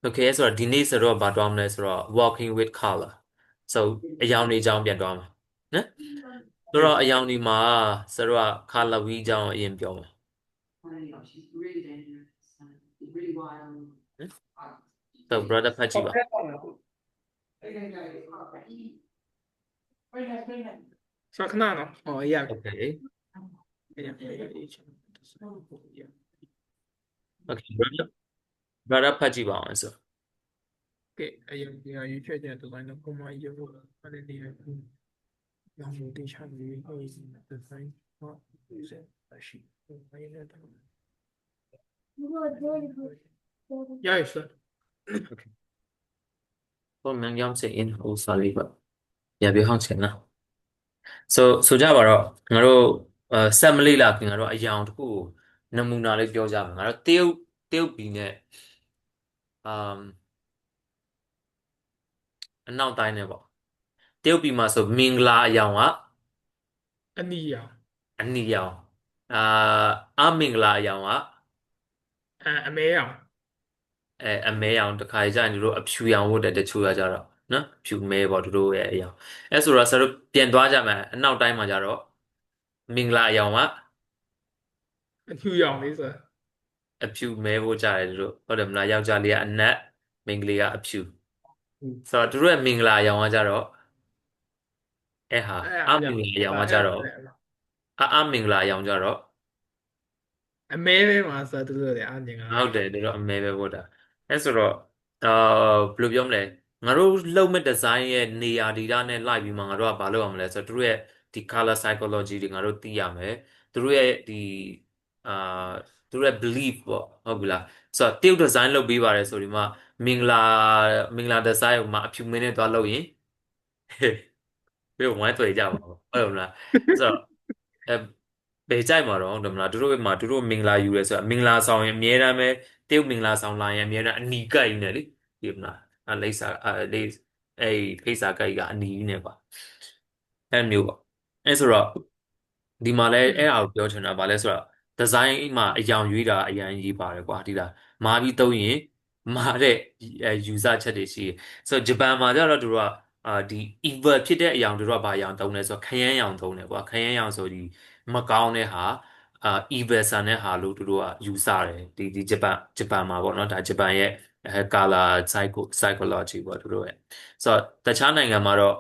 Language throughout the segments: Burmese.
Okay ဆိုတော့ဒီနေ့ဆိုတော့ဘာတွားမလဲဆိုတော့ walking with color so အယောင်တွေအကြောင်းပြန်တွားမှာနော်ဆိုတော့အယောင်ဒီမှာဆိုတော့ color ဝီးအကြောင်းအရင်ပြောမှာဆို brother ဖတ်ကြည့်ပါ Sakna no? Oh, yeah. Okay Yeah. okay brother ဖတ်ကြည့်ပါအောင်ဆို Okay, yeah, you try that to line up my year. But then you have to change the sign. Not use it. She. Yeah, sir. okay ပုံမှန်ကြောင်းစင် in ဟိုစာလေးပါရပြဟောင်းချင်လား ဆိုကြပါတော့ငါတို့ဆက်မလေးလာခင်ငါတို့အယောင်တစ်ခုကိုနမူနာလေးပြောကြမှာငါတို့တရုတ်ပြည်နဲ့အမ်အနောက်တိုင်းနဲ့ပေါ့တရုတ်ပြည်မှာဆိုမင်္ဂလာအယောင်က Ania. အနီရောင်အမင်္ဂလာအယောင်က A male. အမဲရောင်တစ်ခါကြာရင်တို့အဖြူရောင်ဝတ်တဲ့တချို့ကကြတော့နော်ဖြူမဲပေါ့တို့ရဲ့အယောင်အဲဆိုတော့ဆရာတို့ပြန်သွားကြမယ်အနောက်တိုင်းမှာကြတော့မင်္ဂလာအယောင်က New York, sir. အဖြူမဲဖို့ကြတယ်တို့ဟုတ်တယ်မလားယောက်ျားလေးကအနက်မိန်းကလေးကအဖြူဆိုတော့တို့ရဲ့မင်္ဂလာအယောင်ကကြတော့အဲဟာအမင်္ဂလာအယောင်ကကြတော့အမင်္ဂလာအယောင်ကြတော့ A male master to the ending. ဟုတ်တယ်တို့အမဲပဲဖို့တာအဲဆိုတော့ဘယ်လိုပြောမလဲငါတို့လုပ်မဲ့ဒီဇိုင်းရဲ့နေရာဒေတာနဲ့လိုက်ပြီးမှငါတို့ကဘာလုပ်အောင်မလဲဆိုတော့တို့ရဲ့ဒီ color psychology တွေငါတို့သိရမယ်တို့ရဲ့ဒီအာတို့ရဲ့ belief ပေါ့ဟုတ်ပြီလားဆိုတော့တရုတ်ဒီဇိုင်းလုပ်ပေးပါတယ်ဆိုဒီမှာမင်္ဂလာဒီဇိုင်းကိုမှအဖြူမင်းနဲ့သွားလုပ်ရင်ဘယ်ဝမ်းတွေ့ကြပါဘောဟုတ်လားဆိုတော့အဲဘယ်ကြိုက်မှာတော့ဟုတ်တယ်မလားတို့မှာတို့မင်္ဂလာယူရဲဆိုတော့မင်္ဂလာဆောင်ရင်အများတမ်းပဲတရုတ်မင်္ဂလာဆောင်လာရင်အများတမ်းအနီကိုက်နေလေဒီမလားလိပ်စာလိပ်ဖိတ်စာကိုက်ကအနီနဲ့ပါအဲမျိုးပါအဲဆိုတော့ဒီမှာလဲအဲ့ဒါကိုပြောချင်တာဗာလဲဆိုတော့ဒီဇိုင်းမှာအယောင်ရွေးတာအရင်ရေးပါတယ်ကွာဒီလားမာပြီးသုံးရင်မာတဲ့user ချက်တွေရှိတယ်ဆိုတော့ဂျပန်မှာကျတော့တို့ကဒီ evil ဖြစ်တဲ့အယောင်တို့ကဘာအယောင်သုံးလဲဆိုတော့ခရမ်းရောင်သုံးတယ်ကွာခရမ်းရောင်ဆိုဒီမကောင်းတဲ့ဟာevil ဆန်တဲ့ဟာလို့တို့ကယူဆတယ်ဒီဂျပန်မှာပေါ့နော်ဒါဂျပန်ရဲ့color psychology ပေါ့တို့ရဲ့ဆိုတော့တခြားနိုင်ငံမှာတော့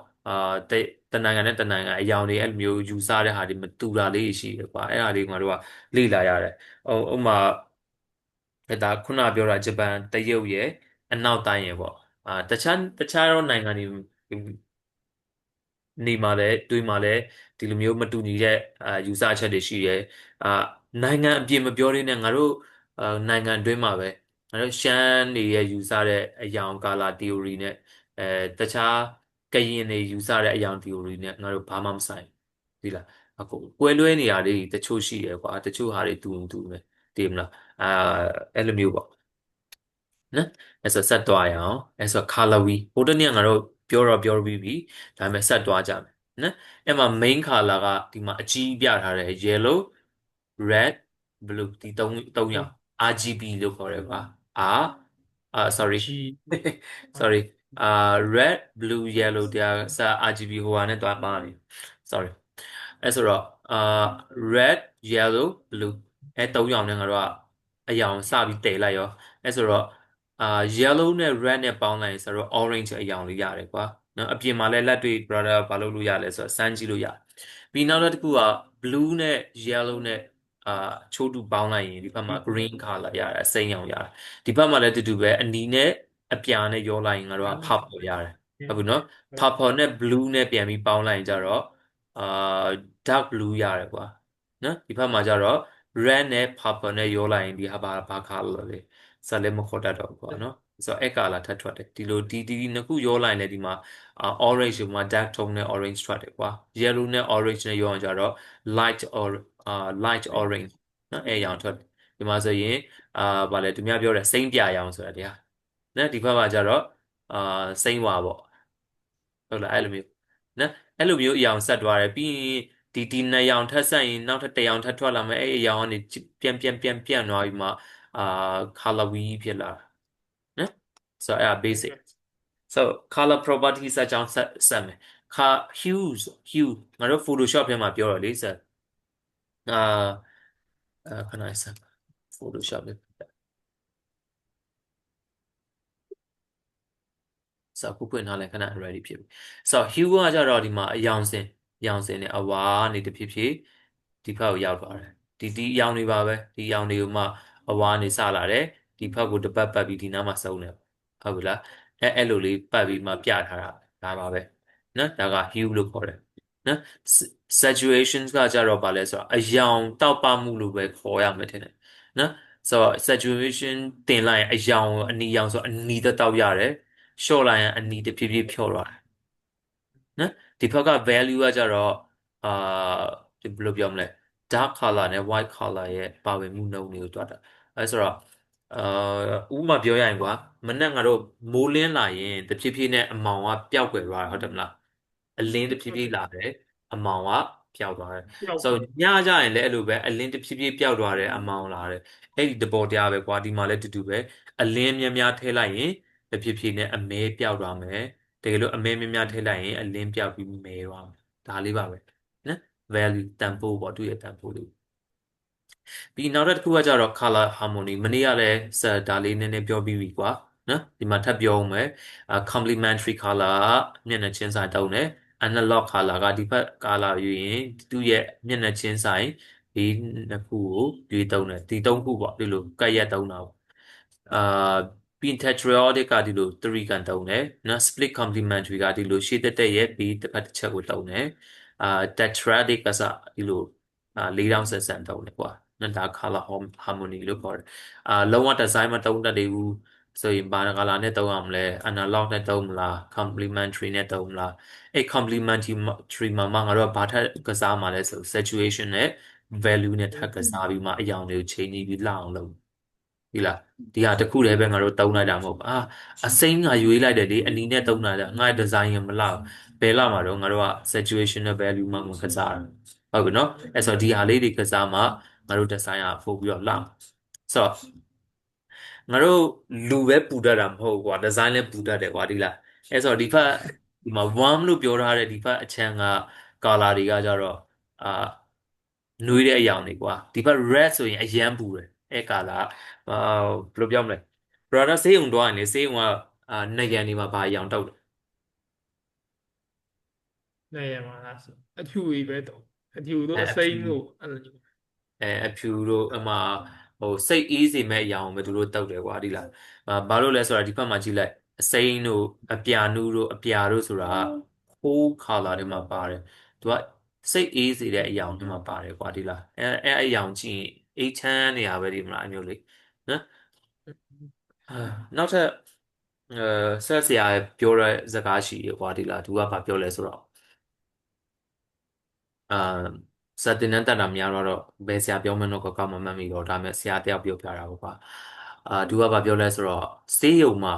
တနိုင်ငံနဲ့တနိုင်ငံအယောင်တွေအဲ့လိုမျိုးယူဆတဲ့ဟာတွေမတူတာလေးရှိတယ်ကွာအဲ့ဒါလေးငါတို့ကလေ့လာရတယ်ဥပမာဒါခုနပြောတာဂျပန်တရုတ်ရဲ့အနောက်တိုင်းရဲ့ပေါ့တခြားတော့နိုင်ငံတွေနေမှာလဲတွေးမှာလဲဒီလိုမျိုးမတူညီတဲ့ယူဆချက်တွေရှိရဲအာနိုင်ငံအပြင်မပြောသေးနဲ့ငါတို့နိုင်ငံအတွင်းမှာပဲငါတို့ရှမ်းတွေရဲ့ယူဆတဲ့အယောင်ကာလာ theory နဲ့အဲတခြားကရင်တွေယူဆတဲ့အယောင် theory နဲ့ငါတို့ဘာမှမဆိုင်ဒီလားအခုကွဲလွဲနေရတွေတချို့ရှိရဲကွာတချို့ဟာတွေတူမယ်သိမလားအဲ့လိုမျိုးပေါ့နော်အဲ့ဆိုဆက်သွားရအောင်အဲ့ဆို color wheel ဟိုတနေ့ငါတို့ပြောပြီးပြီဒါပေမဲ့ဆက်သွားကြမယ်နော်အဲ့မှာ main color ကဒီမှာအကြီးပြထားတယ် yellow red blue ဒီသုံးយ៉ាង RGB လို့ခေါ်တယ်ကွာ R sorry G. sorry red blue yellow တရားစာ RGB ဟိုဟာနဲ့တွားပါနေ sorry အဲ့ဆိုတော့red yellow blue အဲ့သုံးយ៉ាងနဲ့ငါတို့ကအယောင်စပြီးတည်လိုက်ရောအဲ့ဆိုတော့yellow နဲ့ red နဲ့ပေါင်းလိုက်ရင်ဆိုတော့ orange အယောင်လေးရတယ်ကွာနော်အပြင်မှာလည်းလက်တွေ့ brother ဘာလုပ်လို့ရလဲဆိုတော့စမ်းကြည့်လို့ရပြီးနောက်တစ်ခုက blue နဲ့ yellow နဲ့ချိုးတူပေါင်းလိုက်ရင်ဒီဘက်မှာ green color ရတယ်အစိမ်းရောင်ရတယ်ဒီဘက်မှာလည်းတူပဲအနီနဲ့အပြာနဲ့ရောလိုက်ရင်ငါတို့က purple ရတယ်ဟုတ်ပြီနော် purple နဲ့ blue နဲ့ပြန်ပြီးပေါင်းလိုက်ရင်ကြတော့အာ dark blue ရတယ်ကွာနော်ဒီဘက်မှာကြတော့ red နဲ့ purple နဲ့ရောလိုက်ရင်ဒီဟာဘာ color လဲစလည်းမခေါ်တတ်တော့ဘူးကွာနော်ဆိုတော့အဲ့ color ထပ်ထွက်တယ်ဒီလိုဒီနှစ်ခုရောလိုက်ရင်လည်းဒီမှာorange ဒီမှာ dark tone နဲ့ orange ထွက်တယ်ကွာ yellow နဲ့ orange နဲ့ရောရင်ကြတော့ light orange နော်အဲ့ရောင်ထွက်တယ်ဒီမှာဆိုရင်ဗာလဲသူများပြောတယ်စိမ့်ပြရောင်ဆိုတာတရားနော်ဒီဘက်မှာကြတော့စိမ့်ဝါပေါ့ဟုတ်လားအဲ့လိုမျိုးနော်အဲ့လိုမျိုးအရောင်ဆက်သွားတယ်ပြီးရင်ဒီနှစ်ရောင်ထပ်ဆက်ရင်နောက်ထပ်တစ်ရောင်ထပ်ထွက်လာမယ်အဲ့အရောင်ကနေပြန်သွားပြီးမှ color wheel ဖြစ်လာနော်ဆိုတော့အဲ့ဒါ basic so color properties အကြောင်းဆက်မယ်hue ငါတို့ Photoshop ထဲမှာပြောတော့လေဆက်ခဏဆက် Photoshop လေဆိုတော့ခုဖွင့်ထားလိုက်ခဏ ready ဖြစ်ပြီဆိုတော့ hue ကကြတော့ဒီမှာအယောင်စင်နဲ့အဝါနေတဖြည်းဖြည်းဒီဘက်ကိုရောက်သွားတယ်ဒီအယောင်တွေပါပဲဒီအယောင်တွေကိုမှအဝါနေစလာတယ်ဒီဘက်ကိုတစ်ပတ်ပတ်ပြီးဒီနားမှာစုံတယ်ဟုတ်ပြီလားအဲ့လိုလေးပတ်ပြီးမှပြထားတာဒါပါပဲနော်ဒါက hue လို့ခေါ်တယ်နော် saturation ကကြတော့ဗာလဲဆိုတော့အယောင်တောက်ပမှုလို့ပဲခေါ်ရမယ်ထင်တယ်နော်ဆိုတော့ saturation တင်လိုက်ရင်အယောင်အနီရောင်ဆိုအနီတက်တောက်ရတယ်ရှော့လိုက်ရင်အနီတဖြည်းဖြည်းဖြော့သွားတယ်နော်ဒီဘက်က value ကကြတော့အာဘယ်လိုပြောမလဲ dark color နဲ့ white color ရဲ့ပါဝင်မှုနှုန်းတွေကိုတွက်တာအဲဆိုတော့ဥပမာပြောရရင်ကွာမနေ့ငါတို့မိုးလင်းလာရင်တဖြည်းဖြည်းနဲ့အမောင်ကပျောက်ကွယ်သွားတာဟုတ်တယ်မလားအလင်းတဖြည်းဖြည်းလာတယ်အမောင်ကပျောက်သွားတယ်ဆိုတော့ညကြရင်လည်းအဲ့လိုပဲအလင်းတဖြည်းဖြည်းပျောက်သွားတယ်အမောင်လာတယ်အဲ့ဒီသဘောတရားပဲကွာဒီမှာလည်းတူတူပဲအလင်းများများထည့်လိုက်ရင်တဖြည်းဖြည်းနဲ့အမဲပျောက်သွားမယ်တကယ်လို့အမဲများများထည့်လိုက်ရင်အလင်းပျောက်ပြီးမဲသွားမယ်ဒါလေးပါပဲနော် value တန်ဖိုးပေါ့သူ့ရဲ့တန်ဖိုးလေးပြီးနောက်တစ်ခုကကြတော့ color harmony မနေ့ကလည်းဒါလေးနည်းနည်းပြောပြီးပြီကွာနော်ဒီမှာထပ်ပြောအောင်မယ်complementary color ကမျက်နှာချင်းဆိုင်တုံးတယ် analog color ကဒီဘက် color ယူရင်သူ့ရဲ့မျက်နှာချင်းဆိုင်ဒီနှစ်ခုကိုရွေးတုံးတယ်ဒီသုံးခုပေါ့ဒီလိုကတ်ရက်တုံးတာပေါ့ပြီး tetraiodic ကဒီလို3ကန်တုံးတယ်နော် split complementary ကဒီလိုရှေ့တက်ရဲ့ပြီးတစ်ဖက်တစ်ချက်ကိုတုံးတယ်tetradic ကစဒီလို4000ဆက်ဆန်တုံးတယ်ကွာနော်ဒါ color harmony လို့ခေါ်တယ်လုံးဝ design မတုံးတတ်သေးဘူးဆိုရင်ဘာ color နဲ့တုံးအောင်မလဲ analog နဲ့တုံးမလား complementary နဲ့တုံးမလားအဲ့ complementary မှာငါတို့ကဘာထပ်ကစားမှာလဲဆို saturation နဲ့ value နဲ့ထပ်ကစားပြီးမှအရောင်တွေကိုချိန်ပြီးလှအောင်လုပ်ဒီလားဒီဟာတခုတည်းပဲငါတို့တုံးလိုက်တာမဟုတ်ပါအစိမ်းငါရွေးလိုက်တယ်လေအနီနဲ့တုံးလိုက်တာငါ design ရင်မလောက်ဘယ်လာမှာတော့ငါတို့က saturation နဲ့ value မှမကစားတာဟုတ်ပြီနော်အဲ့ဆိုဒီဟာလေးတွေကစားမှငါတို့ design ကပို့ပြီးတော့လှဆိုတော့ငါတို့လူပဲပူတတ်တာမဟုတ်ကွာ design လည်းပူတတ်တယ်ကွာဒီလားအဲ့ဆိုတော့ဒီဖက်ဒီမှာ warm လို့ပြောထားတဲ့ဒီဖက်အချမ်းက color တွေကကြတော့အာနွေးတဲ့အရောင်တွေကွာဒီဘက် red ဆိုရင်အရန်ပူတယ်အဲ့ color ဘယ်လိုပြောမလဲ brother ဆေးရုံတော့ရင်လေဆေးရုံကနေရန်ဒီမှာဘာအရောင်တောက်တယ်နေရမှာလားဆိုအထူကြီးပဲတော့အထူတို့အစိမ်းတို့အဲ့လိုအဖြူတို့အမှဟိုစိတ်အေးစေမဲ့အရာကိုပဲသူတို့တောက်တယ်ကွာဒီလားဘာလို့လဲဆိုတာဒီဘက်မှာကြည့်လိုက်အစိမ်းတို့အပြာနုတို့အပြာတို့ဆိုတာ whole color တွေမှာပါတယ်သူကစိတ်အေးစေတဲ့အရာတွေမှာပါတယ်ကွာဒီလားအဲ့အရာကြည့်ရင်အေးချမ်းနေရပဲဒီမလားအမျိုးလေးနော်နောက်ထပ်ဆက်ဆရာပြောတဲ့စကားရှိရကွာဒီလားသူကဘာပြောလဲဆိုတော့အာစတင်နဲ့တက်တာများတော့ဘယ်ဆရာပြောမလို့ကောက်မမှတ်မိတော့ဒါမဲ့ဆရာတယောက်ပြောပြတာပေါ့ကွာသူကဘာပြောလဲဆိုတော့စေးရုံမှာ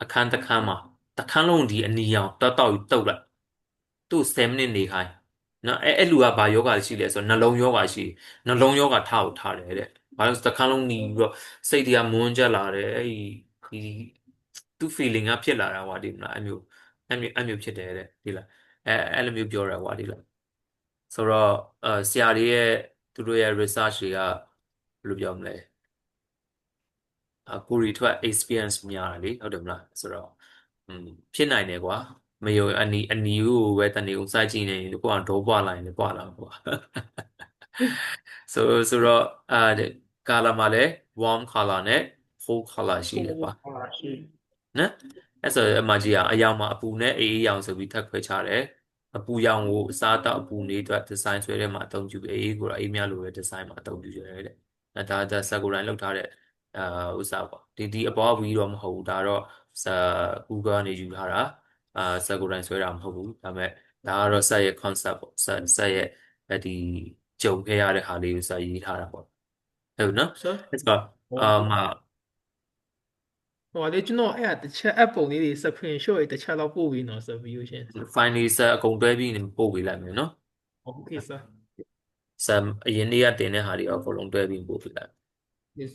အခန်းတစ်ခန်းမှာတစ်ခန်းလုံးဒီအနီရောင်တောက်တုတ်လိုက်သူ့7မိနစ်နေခိုင်းနော်အဲ့လူကဘာယောဂရှိလဲဆိုတော့နှလုံးယောဂရှိနှလုံးယောဂထားတယ်တဲ့ဘာလို့တစ်ခန်းလုံးหนีပြီးတော့စိတ်တွေကမွန်းကျက်လာတယ်အဲ့ဒီသူ့ feeling ကဖြစ်လာတာကွာဒီမလားအဲ့မျိုးဖြစ်တယ်တဲ့ဒီလားအဲ့လိုမျိုးပြောတာကွာဒီလားဆိုတော့ဆရာတွေရဲ့သူတို့ရဲ့ research တွေကဘယ်လိုပြောမလဲကိုရီထွက် experience များတယ်လေဟုတ်တယ်မလားဆိုတော့ဖြစ်နိုင်တယ်ကွာမယုံအနီကိုပဲတနေကိုစိုက်ကြည့်နေရင်ကိုကတော့ပွားလာရင်လည်းပွားလာကွာဆိုတော့color မှာလည်း warm color နဲ့ cold color ရှိတယ်ကွာနော်အဲ့ဆိုအမကြီးကအယောင်မှာအပူနဲ့အေးအေးရောင်ဆိုပြီးထပ်ခွဲခြားတယ်အပူရောင်ကိုအစားတောက်အပူနေအတွက်ဒီဇိုင်းဆွဲထဲမှာအသုံးပြုပြီးအေးကိုတော့အေးမြလို့ပဲဒီဇိုင်းမှာအသုံးပြုရတယ်တဲ့ဒါစကူတိုင်းလောက်ထားတဲ့ဥစ္စာပေါ့ဒီအပေါ်ကဝီတော့မဟုတ်ဘူးဒါတော့Google ကနေယူထားတာစကူတိုင်းဆွဲတာမဟုတ်ဘူးဒါပေမဲ့ဒါကတော့ဆက်ရဲ့ concept ပေါ့ဆက်ရဲ့ဒီကြုံခဲ့ရတဲ့ဟာလေးကိုဆက်ရေးထားတာပေါ့ဟုတ်နော်အဲ့တော့မဟိုလေကျွန်တော်အဲ့တခြား app ပုံလေးတွေ screenshot တွေတခြားတော့ပို့ပြီးတော့ဆိုပြီးလို့ရှင် finally ဆက်အကုန်တွဲပြီးပို့ပေးလိုက်မယ်နော်ဟုတ်ကဲ့ sir ဆက်အရင်နေ့ကတင်တဲ့ဟာတွေအကုန်လုံးတွဲပြီးပို့ပေးလိုက် yes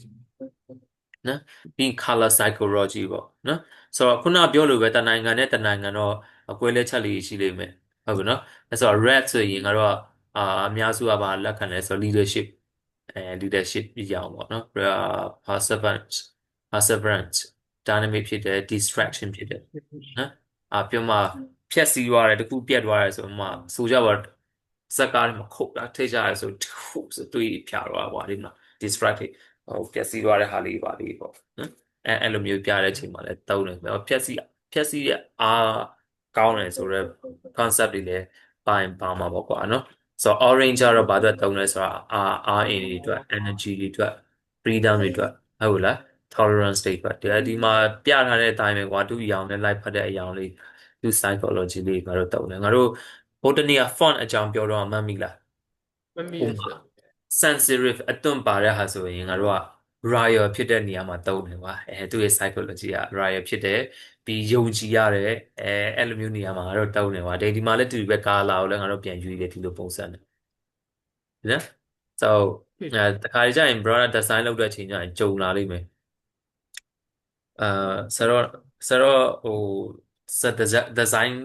နော်ပြီး color psychology ပေါ့နော်ဆိုတော့ခုနပြောလို့ပဲတနိုင်ငံနဲ့တနိုင်ငံတော့အကွဲလဲချက်လေးရှိလိမ့်မယ်ဟုတ်ပြီနော်အဲဆိုတော့ red ဆိုရင်ကတော့အများစုကပါလက်ခံလဲဆိုတော့ leadership leadership ပြရအောင်ပေါ့နော် perseverance perseverance dynamic ဖြစ်တယ် distraction ဖြစ်တယ်နော်ပြောမှဖြက်စီးသွားတယ်တခုပြတ်သွားတယ်ဆိုမှဆိုကြပါစက်ကားတွေမှာခုတ်တာထိတ်ကြရဆိုဆိုတွေးဖြာတော့ပါဒီမှာ distract ဟိုပျက်စီးသွားတဲ့ဟာလေးပါလေးပေါ့နော်အဲ့လိုမျိုးပြတဲ့အချိန်မှာလည်းတုံးတယ်ပျက်စီးရဲ့အားကောင်းတယ်ဆိုတော့ concept တွေလည်းပါမှာပေါ့ကွာနော်ဆိုတော့ orange ကတော့ဘာအတွက်တုံးလဲဆိုတော့အားအင်တွေအတွက် energy တွေအတွက် freedom တွေအတွက်ဟုတ်လား tolerance တွေအတွက်ဒီမှာပြထားတဲ့အတိုင်းပဲကွာသူအရောင်နဲ့ light ဖတ်တဲ့အရောင်လေးသူ psychology လေးငါတို့တုံးတယ်ငါတို့ဟိုတနေ့က font အကြောင်းပြောတော့မှတ်မိလားမမီဥပမာ ရစ sans serif အတွန့်ပါတဲ့ဟာဆိုရင်ငါတို့က royal ဖြစ်တဲ့နေရာမှာသုံးတယ်ကွာသူ့ရဲ့ psychology က royal ဖြစ်တဲ့ပြီးယုံကြည်ရတယ်အဲ့လိုမျိုးနေရာမှာငါတို့သုံးတယ်ကွာဒီမှာလည်းတူပဲကာလာကိုလည်းငါတို့ပြန်ယူတယ်ဒီလိုပုံစံနဲ့နော် so တခါကြရင် brother design လုပ်တဲ့အချိန်ကျရင်ကြုံလာလိမ့်မယ်အာဆိုတော့ဟိုစက်ဒီဇိုင်း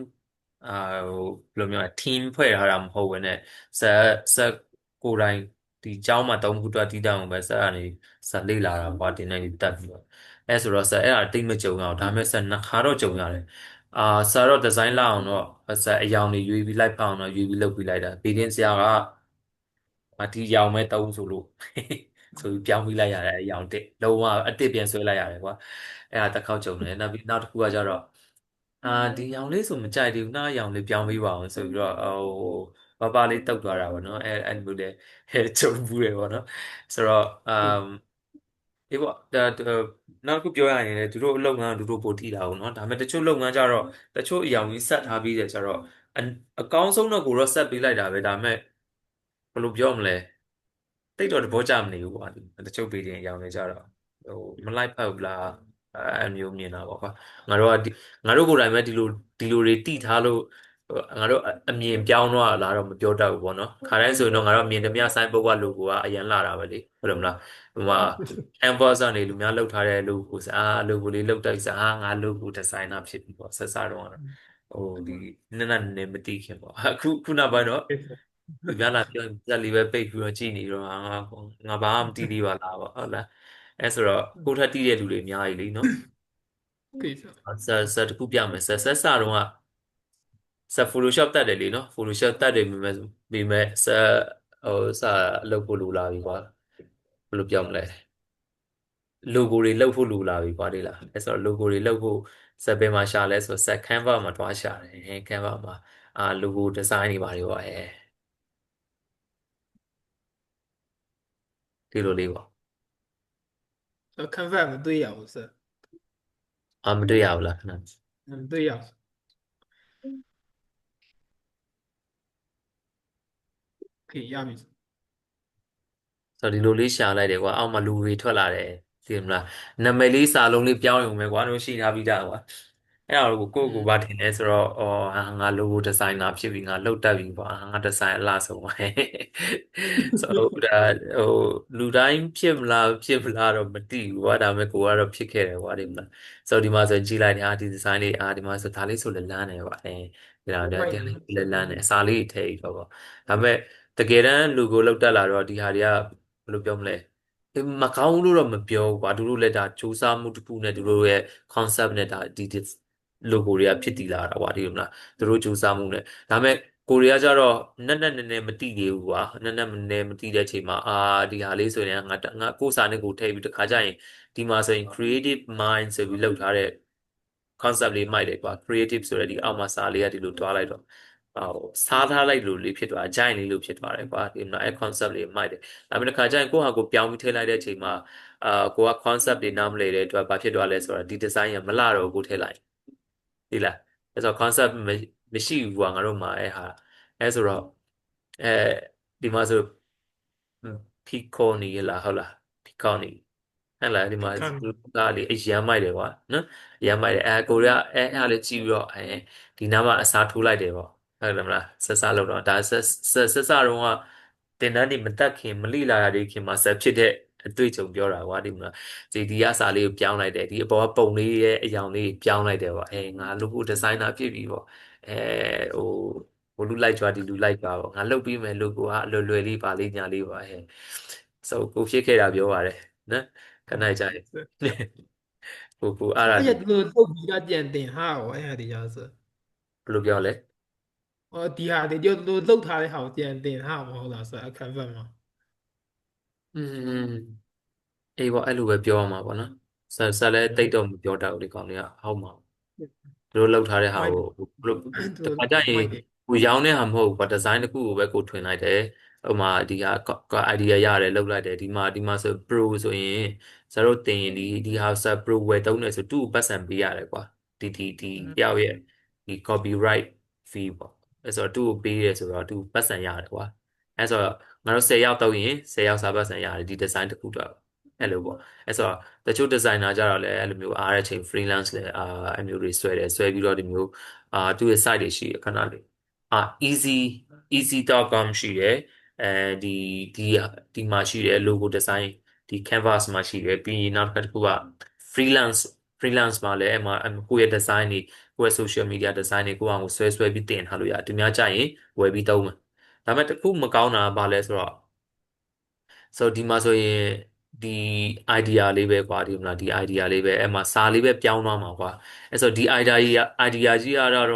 ဟိုဘယ်လိုမျိုးလဲ team ဖွဲ့ထားတာမဟုတ်ဘဲနဲ့ဆက်ကိုယ်တိုင်ဒီเจ้าမှာတုံးခုတွားတီးတောင်ပဲဆက်ကနေဆက်လေ့လာတာပေါ့တင်နေတက်ပြီးတော့အဲဆိုတော့ဆက်အဲ့ဒါတိတ်မကြုံရအောင်ဒါပေမဲ့ဆက်နှစ်ခါတော့ကြုံရတယ်အာဆက်တော့ဒီဇိုင်းလောက်အောင်တော့ဆက်အယောင်တွေရွေးပြီးလိုက်ဖအောင်တော့ရွေးပြီးလုပ်ပြီးလိုက်တာဘီဒင်းဆရာကဒီရောင်မဲ့တုံးဆိုလို့ဆိုပြီးပြောင်းပြီးလိုက်ရတယ်အရောင်တစ်လုံးဝအတစ်ပြန်ဆွဲလိုက်ရတယ်ကွာအဲ့ဒါတစ်ခေါက်ကြုံတယ်နောက်တစ်ခုကကြတော့ဒီရောင်လေးဆိုမကြိုက်သေးဘူးနောက်ရောင်လေးပြောင်းပေးပါအောင်ဆိုပြီးတော့ဟိုပပလေးတုတ်သွားတာပေါ့နော်အဲ့လိုလေကြုံဘူးတယ်ပေါ့နော်ဆိုတော့အေးပေါ့နောက်တစ်ခုပြောရရင်လည်းသူတို့အလုပ်ငန်းကသူတို့ပို့ထိတာဘူးเนาะဒါပေမဲ့တချို့လုပ်ငန်းကြတော့တချို့အရောင်ကြီးဆက်ထားပြီးတယ်ကြတော့အကောင်းဆုံးတော့ကိုတော့ဆက်ပေးလိုက်တာပဲဒါပေမဲ့ဘယ်လိုပြောမလဲတိတ်တော့တဘောကြမနေဘူးကွာတချို့ပေတင်အရောင်တွေကြတော့ဟိုမလိုက်ဖက်ဘူးလားအဲ့မျိုးမြင်တာပေါ့ကွာငါတို့ကငါတို့ကိုယ်တိုင်ပဲဒီလိုတွေတိထားလို့ငါတို့အမြင်ပြောင်းတော့လာတော့မပြောတတ်ဘူးပေါ့နော်ခါတိုင်းဆိုရင်တော့ငါတို့မြင်သမျှ sign board က logo ကအရင်လာတာပဲလေဟုတ်တယ်မလားဟိုမှာ canvas ကနေလူများလောက်ထားတဲ့ logo logo လေးလောက်တိုက်ငါ logo designer ဖြစ်ပြီပေါ့ဆက်စားတော့ဟိုဒီနည်းနည်းမသိခင်ပေါ့ခုနောက်ပိုင်းတော့သူများလာပြောဇက်လေးပဲပိတ်ပြီးတော့ကြည်နေတော့ငါဘာမှမသိသေးပါလားပေါ့ဟုတ်လားအဲဆိုတော့ကိုထက်တီးတဲ့လူတွေအများကြီးလीနော်ကိစ္စဆက်တခုပြမယ်ဆက်စတော့ကဆက် Photoshop တက်တယ်လीနော် Photoshop တက်တယ်မိမဲ့ဆက်ဟိုစလုပ်ဖို့လိုလာပြီကွာဘယ်လိုပြောမလဲ logo တွေလုပ်ဖို့လိုလာပြီကွာဒီလားအဲဆိုတော့ logo တွေလုပ်ဖို့ဆက်ဘယ်မှာရှာလဲဆိုဆက် Canva မှာတွားရှာတယ် Canva မှာlogo design တွေပါတယ်ကွာဒီလိုလေးပေါ့ခံဖတ်မတွေ့ရဘူးစမတွေ့ရဘူးလားခဏမတွေ့ရโอเคရပြီဆိုတော့ဒီလိုလေးရှာလိုက်တယ်ကွာအောက်မှာလူတွေထွက်လာတယ်သိမလားနာမည်လေးစာလုံးလေးပြောင်းရုံပဲကွာတို့ရှိထားပြီးသားကွာအဲ့ဒါကိုကိုဘာထင်လဲဆိုတော့ငါ logo designer ဖြစ်ပြီငါလုပ်တတ်ပြီကွာငါ design အလားဆုံးပါဆိုတော့ဟိုလူတိုင်းဖြစ်မလားတော့မသိဘူးကွာဒါပေမဲ့ကိုကတော့ဖြစ်ခဲ့တယ်ကွာဒီမှာဆိုတော့ဒီမှာဆိုကြည့်လိုက်တယ်ဒီ design လေးဒီမှာဆိုဒါလေးဆိုလည်းလမ်းတယ်ကွာဒီတော့တရားလေးလည်းလမ်းတယ်အစာလေးထည့်ပြီးတော့ပေါ့ဒါပေမဲ့တကယ်တမ်း logo လောက်တက်လာတော့ဒီဟာတွေကဘယ်လိုပြောမလဲမကောင်းလို့တော့မပြောဘူးကွာသူတို့လည်းဒါစူးစမ်းမှုတစ်ခုနဲ့သူတို့ရဲ့ concept နဲ့ဒါဒီ logo တွေကဖြစ်တည်လာတာကွာဒီလိုမလားသူတို့စူးစမ်းမှုနဲ့ဒါပေမဲ့ကိုရီးယားကျတော့နက်နည်းမသိသေးဘူးကွာနက်မသိတဲ့အချိန်မှာဒီဟာလေးဆိုရင်ငါကိုယ်စာနဲ့ကိုယ်ထည့်ပြီးတခါကျရင်ဒီမှာဆိုရင် creative mind ဆိုပြီးလောက်ထားတဲ့ concept လေးမိုက်တယ်ကွာ creative ဆိုတဲ့ဒီအောက်မှာစာလေးကဒီလိုတွားလိုက်တော့ဟိုစားထားလိုက်လို့လေးဖြစ်သွားအကြိုင်လေးလို့ဖြစ်သွားတယ်ကွာဒီမှာအဲ concept လေးမိုက်တယ်ဒါပေမဲ့တစ်ခါကျရင်ကိုယ့်ဟာကိုပြောင်းပြီးထည့်လိုက်တဲ့အချိန်မှာကိုက concept တွေနားမလည်တဲ့အတွက်ဘာဖြစ်သွားလဲဆိုတော့ဒီ design ကမလာတော့ကိုထည့်လိုက်ဒီလားအဲဆို concept မရှိဘူးကွာငါတို့မှာအဲဆိုတော့အဲဒီမှာဆိုဖီကောနီလားဟုတ်လားဖီကောနီဟဲ့လားဒီမှာခံကလေးအရမ်းမိုက်တယ်ကွာနော်အရမ်းမိုက်တယ်ကိုရီးယားအဲ့လေးကြည့်ပြီးတော့ဒီနားမှာအစားထိုးလိုက်တယ်ပေါ့ဟုတ်တယ်မလားဆက်လို့တော့ဒါဆက်တော့ကတင်တန်းနေမတက်ခင်မလိလာရတဲ့ခင်မှာဆက်ဖြစ်တဲ့ အတွေ့အကြုံပြောတာကွာဒီမှာဒီကစာလေးကိုပြောင်းလိုက်တယ်ဒီအပေါ်ကပုံလေးရဲ့အယောင်လေးပြောင်းလိုက်တယ်ပေါ့ငါလို့ဒီဇိုင်နာဖြစ်ပြီပေါ့အဲဟိုဟိုလူလိုက်ကြွားဒီလူလိုက်ကြွားပေါ့ငါလုပ်ပြီးမယ်လို့ကိုကအလွယ်လွယ်လေးပါလေးညာလေးပါဆိုကိုဖြစ်ခဲ့တာပြောပါတယ်နော်ခဏကြာရင်是，ကိုအားရ而且这个豆皮要点顶哈，我呀的就是，ဘယ်လိုပြောလဲ底下的就都漏他的好点顶哈，我老师看分嘛。อืมအေးပေါ့အဲ့လိုပဲပြောရမှာပေါ့နော်ဆက်လဲတိတ်တော့မပြောတတ်ဘူးဒီကောင်တွေကဟောက်မှာသူတို့လောက်ထားတဲ့ဟာ卖的，ကိုဘယ်လိုတခါ都ကျရင်卖的，ကိုရောင်းတဲ့ဟာမဟုတ်ဘူးကွာဒီဇိုင်းတစ်ခုကိုပဲကိုထွင်လိုက်တယ်ဥပမာဒီက idea ရတယ်လောက်လိုက်တယ်ဒီမှာဆို pro ဆိုရင်ဇာတ်တို့တင်ရင်ဒီဟာဆက် pro ဝယ်သုံးတယ်ဆိုသူ့ကိုပတ်စံပေးရတယ်ကွာဒီတယောက်ရဲ့ဒီ copyright fee ပေါ့အဲ့ဆိုတော့သူ့ကိုပေးရဲဆိုတော့သူပတ်စံရတယ်ကွာအဲ့ဆိုတော့ငါတို့10ယောက်တောက်ရင်10ယောက်စာပတ်စံရတယ်ဒီ design တစ်ခုတော့အဲ့လိုပေါ့အဲ့ဆိုတော့တချို့ designer ကြတော့လည်းအဲ့လိုမျိုးအားတဲ့ချိန် freelance လည်းအဲ့မျိုးတွေဆွဲပြီးတော့ဒီမျိုးသူ့ရဲ့ site တွေရှိရခဏလေးeasy.com ရှိတယ်အဲဒီဒီဒီမှာရှိတယ် logo design ဒီ canvas မှာရှိတယ်ပြီးရင်နောက်တစ်ခုက freelance freelance မှာလည်းအဲ့မှာကိုယ့်ရဲ့ design တွေကိုယ့်ရဲ့ social media design တွေကိုယ့်အောင်ဆွဲပြီးတင်ထားလို့ရတယ်သူများကြရင်ဝယ်ပြီးသုံးမယ်ဒါပေမဲ့တစ်ခုမကောင်းတာကဘာလဲဆိုတော့ဒီမှာဆိုရင်ဒီ idea လေးပဲကွာဒီမလားဒီ idea လေးပဲအဲ့မှာစာလေးပဲပြောင်းသွားမှာကွာအဲ့ဆိုဒီ idea ကြီးကတော့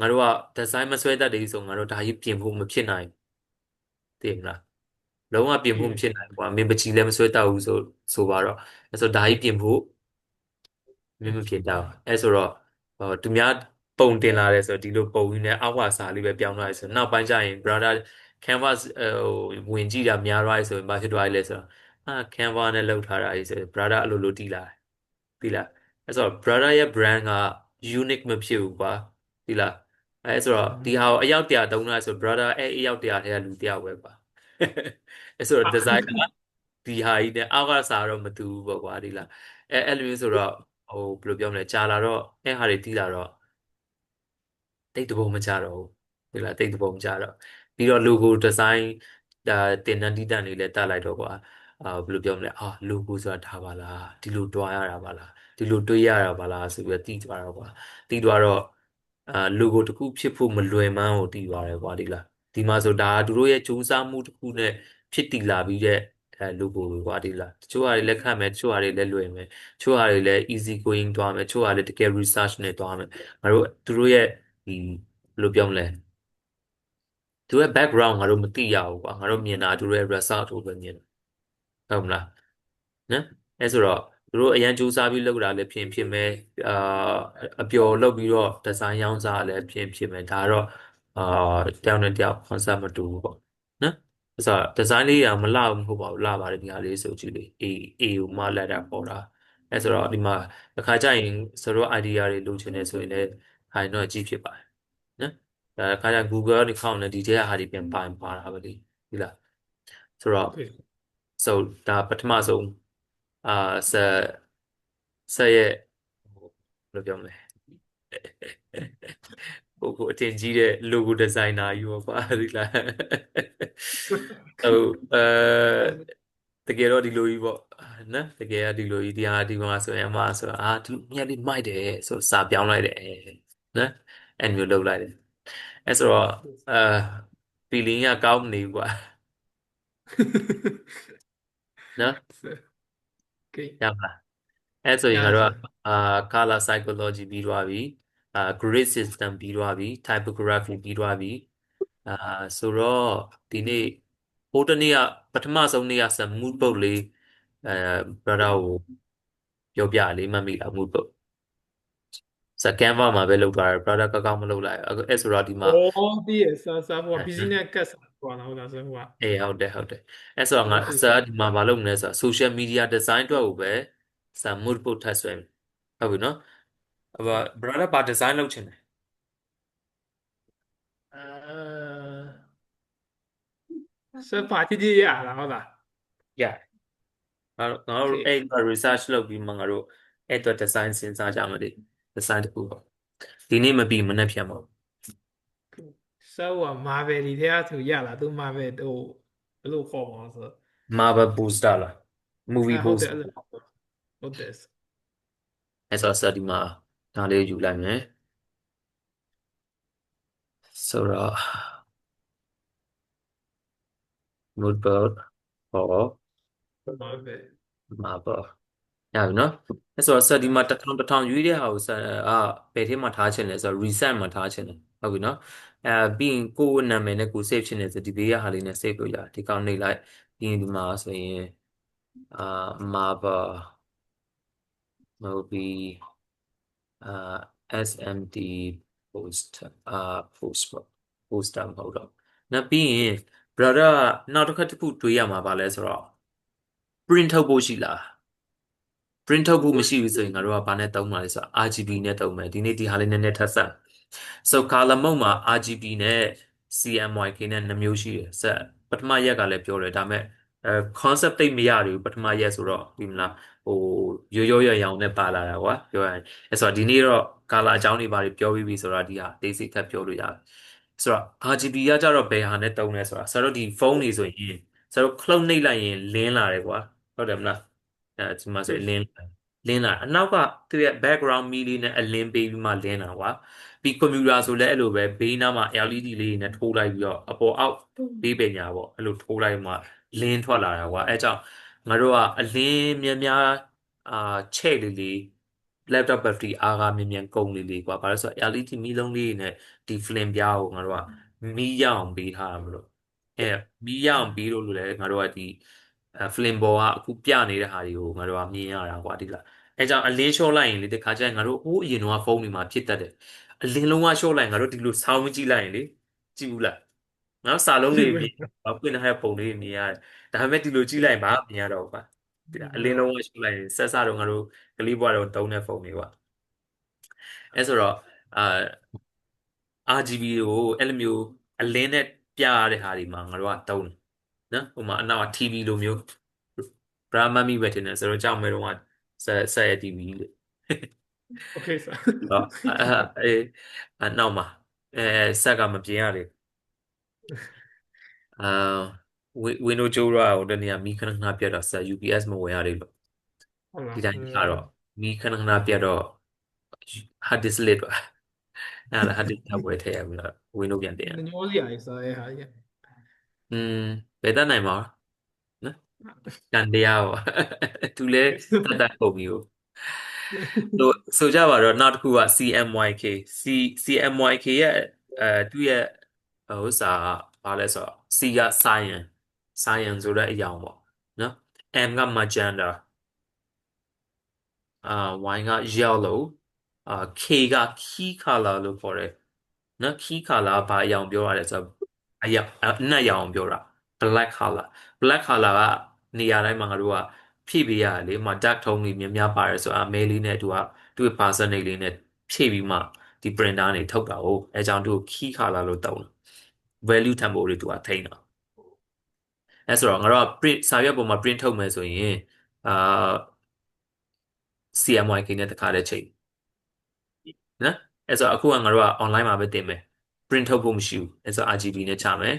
ငါတို့က design မဆွဲတတ်တယ်ဆိုငါတို့ဒါကြီးပြင်ဖို့မဖြစ်နိုင်သိမလားလုံးဝပြင်ဖို့မ对，ဖြစ်နိုင်ကွာမင်းပချီလည်းမဆွဲတတ်ဘူးဆိုပါတော့အဲ့ဆိုဒါကြီးပြင်ဖို့မင်းမဖြစ်တော့အဲ့ဆိုတော့သူများပုံတင်လာတယ်ဆိုတော့ဒီလိုပုံရင်းနဲ့အောက်ကစာလေးပဲပြောင်းသွားတယ်ဆိုတော့နောက်ပိုင်းကျရင် brother canvas ဟိုဝင်ကြည့်တာများသွားပြီဆိုရင်ဘာဖြစ်သွားလဲဆိုတော့canvas နဲ့လောက်ထားတာကြီးဆိုရင် brother အလိုလိုတီးလာတယ်တီးလားအဲ့ဆိုတော့ brother ရဲ့ brand က unique မဖြစ်ဘူးကွာတီးလားအဲ့ဆိုတော့ဒီဟာကိုအယောက်တရာသုံးလိုက်ဆို brother အဲ့အယောက်တရာထဲကလူတယောက်ပဲကွာအဲ့ဆိုတော့ 啊，design ကဒီဟာကြီးနဲ့အောက်ကစာတော့မတူဘူးပေါ့ကွာဒီလားအဲ့လိုမျိုးဆိုတော့ဟိုဘယ်လိုပြောမလဲကြာလာတော့အဲ့ဟာတွေတီးလာတော့တိတ်တဘောမကြတော့ဘူးဒီလားတိတ်တဘောမကြတော့ပြီးတော့ logo design ဒါတင်တန်းတီးတန်းလေးလည်းတက်လိုက်တော့ကွာဘယ်လိုပြောမလဲlogo ဆိုတာဒါပါလားဒီလိုတွားရတာပါလားဒီလိုတွေးရတာပါလားဆိုပြီးတော့တီးသွားတော့ကွာတီးသွားတော့logo တစ်ခုဖြစ်ဖို့မလွယ်မှန်းကိုတီးသွားတယ်ကွာဒီလားဒီမှာဆိုဒါသူတို့ရဲ့စူးစမ်းမှုတစ်ခုနဲ့ဖြစ်တည်လာပြီးတဲ့logo တွေကွာဒီလားတချို့ဟာတွေလက်ခံမယ်တချို့ဟာတွေလည်းလွယ်မယ်တချို့ဟာတွေလည်း easy going သွားမယ်တချို့ဟာလည်းတကယ် research နဲ့သွားမယ်ငါတို့သူတို့ရဲ့ဒီဘယ်လိုပြောမလဲသူတို့ရဲ့ background ငါတို့မသိရဘူးကွာငါတို့မြင်တာသူတို့ရဲ့ result ကိုပဲမြင်တယ်ဟုတ်မလားနော်အဲဆိုတော့သူတို့အရန်ကြိုးစားပြီးလုပ်တာလည်းဖြစ်မယ်အာအပျော်လုပ်ပြီးတော့ design ရောင်းစားလည်းဖြစ်မယ်ဒါတော့အာတယောက်နဲ့တယောက် concept မတူဘူးပေါ့နော်အဲဆိုတော့ design လေးကမလှဘူးမဟုတ်ပါဘူးလှပါတယ်ဒီဟာလေးဆိုကြည့်လေအေကိုမှလက်တာပေါ်တာအဲဆိုတော့ဒီမှာတစ်ခါကျရင်စတော့ idea တွေလိုချင်နေဆိုရင်လည်းဟာတော့ကြည့်ဖြစ်ပါတယ်နော်ဒါခါကျ Google နဲ့ခေါင်းနဲ့ဒီထဲကဟာတွေပြန်ပါတာပဲလေဒီလားဆိုတော့ 对，so ဒါပထမဆုံးအာဆက်ရဲ့ဟိုဘယ်လိုပြောမလဲကိုအတင်ကြီးတဲ့ logo designer ယူပါကွာဒီလားဟိုတကယ်တော့ဒီလိုကြီးပေါ့နော်တကယ်ကဒီလိုကြီးဒီမှာဆိုရင်ဆိုဒီလိုမြတ်လေးမိုက်တယ်ဆိုစာပြောင်းလိုက်တယ်နော်အဲ့မျိုးလုပ်လိုက်တယ်အဲ့ဆိုတော့အာ feeling ကကောင်းနေကွာနော်是，可以，ရပါ အဲ့ဆိုရင်ငါတို့က也是，အာ color psychology ပြီးသွားပြီgrid system ပြီးသွားပြီ typography ပြီးသွားပြီအာဆိုတော့ဒီနေ့ဟိုတနေ့ကပထမဆုံးနေ့ကစ mood board လေးအဲ brother ကိုပြောပြလေးမှတ်မိလား mood board စ Canva မှာပဲလုပ်ထားတယ် brother ကောင်းမလုပ်လိုက်အခုအဲ့ဆိုတော့ဒီမှာ哦，对，是，我必须那个啥，我然后那是我，အေးဟုတ်တယ်အဲ့ဆိုတော့ငါ是是，စဒီမှာမလုပ်နဲ့ဆို social media design အတွက်ကိုပဲစ mood board ထပ်ဆွဲမယ်ဟုတ်ပြီနော်အဲ့တော့ brother ဘာ design လုပ်ချင်လဲ是发弟弟呀，然后的ရငါတို့，OK，အဲ့ research လုပ်ပြီးမှငါတို့အဲ့အတွက် design စဉ်းစားကြမှာလေ design တစ်ခုပေါ့ဒီနေ့မပြီးမနေ့ပြန်ပါ是我马贝里天图呀了，都马贝都不露好嘛是，Marvel booster လား movie ဟုတ်တ poster ယ်အဲ့လိုဟုတ်တယ်အဲ့ဆိုတော့ဒီမှာဒါလေးယူလိုက်မယ်ဆိုတော့ mood board ဟောပါပဲမှာပေါ့ရပြီနော်အဲ့ဆိုတော့ဆက်ဒီမှာ1000ရွေးတဲ့ဟာကိုဆက်ဘယ်ထဲမှာထားချင်လဲဆိုတော့ reset မှာထားချင်တယ်ဟုတ်ပြီနော်ပြီးရင်ကိုယ့်နာမည်နဲ့ကိုယ် save ချင်တယ်ဆိုဒီဘေးကဟာလေးနဲ့ save လို့ရတယ်ဒီကောက်နှိပ်လိုက်ပြီးရင်ဒီမှာဆိုရင်အာ marble movie SMD post post poster မဟုတ်တော့နောက်ပြီးရင် brother နောက်တစ်ခါတစ်ခုတွေးရမှာပါလဲဆိုတော့ print ထုတ်ဖို့ရှိလား print ထုတ်ဖို့မရှိဘူးဆိုရင်ငါတို့ကဘာနဲ့သုံးမှာလဲဆိုတော့ RGB နဲ့သုံးမယ်ဒီနေ့ဒီဟာလေးနည်းနည်းထပ်ဆက် so color mode မှာ RGB နဲ့ CMYK နဲ့2မျိုးရှိတယ်ဆက်ပထမရက်ကလည်းပြောတယ်ဒါပေမဲ့concept သိပ်မရဘူးပထမရက်ဆိုတော့ဒီမလားဟိုရိုးရိုးရရောင်နဲ့ပါလာတာကွာပြောရရင်အဲဆိုတော့ဒီနေ့တော့ color အကြောင်းတွေပါပြောပြီးပြီဆိုတော့ဒီဟာ basic ထပ်ပြောလို့ရတယ်ဆိုတော့ RGB ကကြတော့ဘယ်ဟာနဲ့သုံးလဲဆိုတာဆိုတော့ဒီဖုန်းတွေဆိုရင်ဆိုတော့ cloud နှိပ်လိုက်ရင်လင်းလာတယ်ကွာဟုတ်တယ်မလားဒီမှာဆိုရင်လင်းလာအနောက်ကသူရဲ့ background မီးလေးနဲ့အလင်းပေးပြီးမှလင်းတာကွာပြီးကွန်ပျူတာဆိုလည်းအဲ့လိုပဲဘေးနားမှာ LED လေးနဲ့ထိုးလိုက်ပြီးတော့အပေါ်အောက်ဘေးပညာပေါ့အဲ့လိုထိုးလိုက်မှလင်းထွက်လာတာကွာအဲ့ကြောင့်ငါတို့ကအလင်းများများအာချဲ့လေးလေး laptop battery အားကမြင်မြန်ကုန်လေးလေးကွာဘာလို့ဆိုတော့ LED မီးလုံးလေးနဲ့ဒီ flame ပြားကိုငါတို့ကမီးရအောင်ပေးထားတာမလို့အဲမီးရအောင်ပေးလို့လည်းငါတို့ကဒီflame ပေါ်ကအခုပြနေတဲ့ဟာတွေကိုငါတို့ကမြင်ရတာကွာဒီလားအဲကြောင့်အလင်းလျှော့လိုက်ရင်လေဒီခါကျရင်ငါတို့ဟိုးအရင်တော့ဖုန်းတွေမှာဖြစ်တတ်တယ်အလင်းလုံးဝလျှော့လိုက်ရင်ငါတို့ဒီလိုဆောင်းကြည့်လိုက်ရင်လေကြည့်ဘူးလားငါစာလုံးတွေမြင်ဘာပွင့်နေတဲ့ပုံလေးမြင်ရတယ်ဒါပေမဲ့ဒီလိုကြည့်လိုက်ရင်ဘာမြင်ရတော့ဘူးကွာဒီလားအလင်းလုံးဝလျှော့လိုက်ရင်ဆက်စတော့ငါတို့ကလေးဘွားတော့တုံးတဲ့ဖုန်းတွေကွာအဲဆိုတော့အာ RGB ကိုအဲ့လိုမျိုးအလင်းနဲ့ပြရတဲ့ဟာတွေမှာငါတို့ကတုံးတယ်နော်ဟိုမှာအနောက်က TV လိုမျိုးဘရာမမီပဲတင်တယ်ဆိုတော့ကြောက်မဲတော့ကဆက်ရ TV လေโอเคဆာတော့အဲနောက်မှာဆက်ကမပြင်ရလေအာWindows ကျိုးတော့ဟိုတနေ့ကမီးခဏခဏပြတ်တော့ဆက် UPS မဝင်ရလေလို့ဟုတ်လားဒီတိုင်းကြတော့မီးခဏခဏပြတ်တော့ hard disk လစ်တော့အဲ့ဒါ hard disk ထပ်ဝယ်ထည့်ရပြီလား Windows ပြန်တင်ရညောစရာကြီးစားရဲ့ဟာကြီး อืมဘယ်တတ်နိုင်မှာနော်တန်တရားပေါ့သူလည်းတတ်တတ်ပုံမျိုးဆိုဆိုကြပါတော့နောက်တစ်ခုက CMYK CMYK ရဲ့သူ့ရဲ့ဥစ္စာဘာလဲဆိုတော့ C က Cyan ဆိုတဲ့အရာပေါ့နော် M က Magenta Y က Yellow K က Key Color လို့ခေါ်တယ်နော် Key Color ဘာအရောင်ပြောရလဲဆိုတော့အရာအနက်ရောင်ပြောတာ Black Color Black Color ကနေရာတိုင်းမှာငါတို့ကဖြည့်ပေးရတယ်လေဥပမာ dark tone တွေများများပါတယ်ဆိုတော့အမဲလေးနဲ့သူ့ရဲ့ percentage လေးနဲ့ဖြည့်ပြီးမှဒီ printer နေထုတ်တာဟုတ်အဲကြောင့်သူ့ကို key color လို့သုံးတယ် value tempo တွေသူကထိန်းတာအဲဆိုတော့ငါတို့က print စာရွက်ပေါ်မှာ print ထုတ်မယ်ဆိုရင်အာ CMYK နဲ့တခါတည်းချိန်နော်အဲဆိုတော့အခုကငါတို့က online မှာပဲတင်မယ် print ထုတ်ဖို့မရှိဘူးအဲဆိုတော့ RGB နဲ့ချမယ်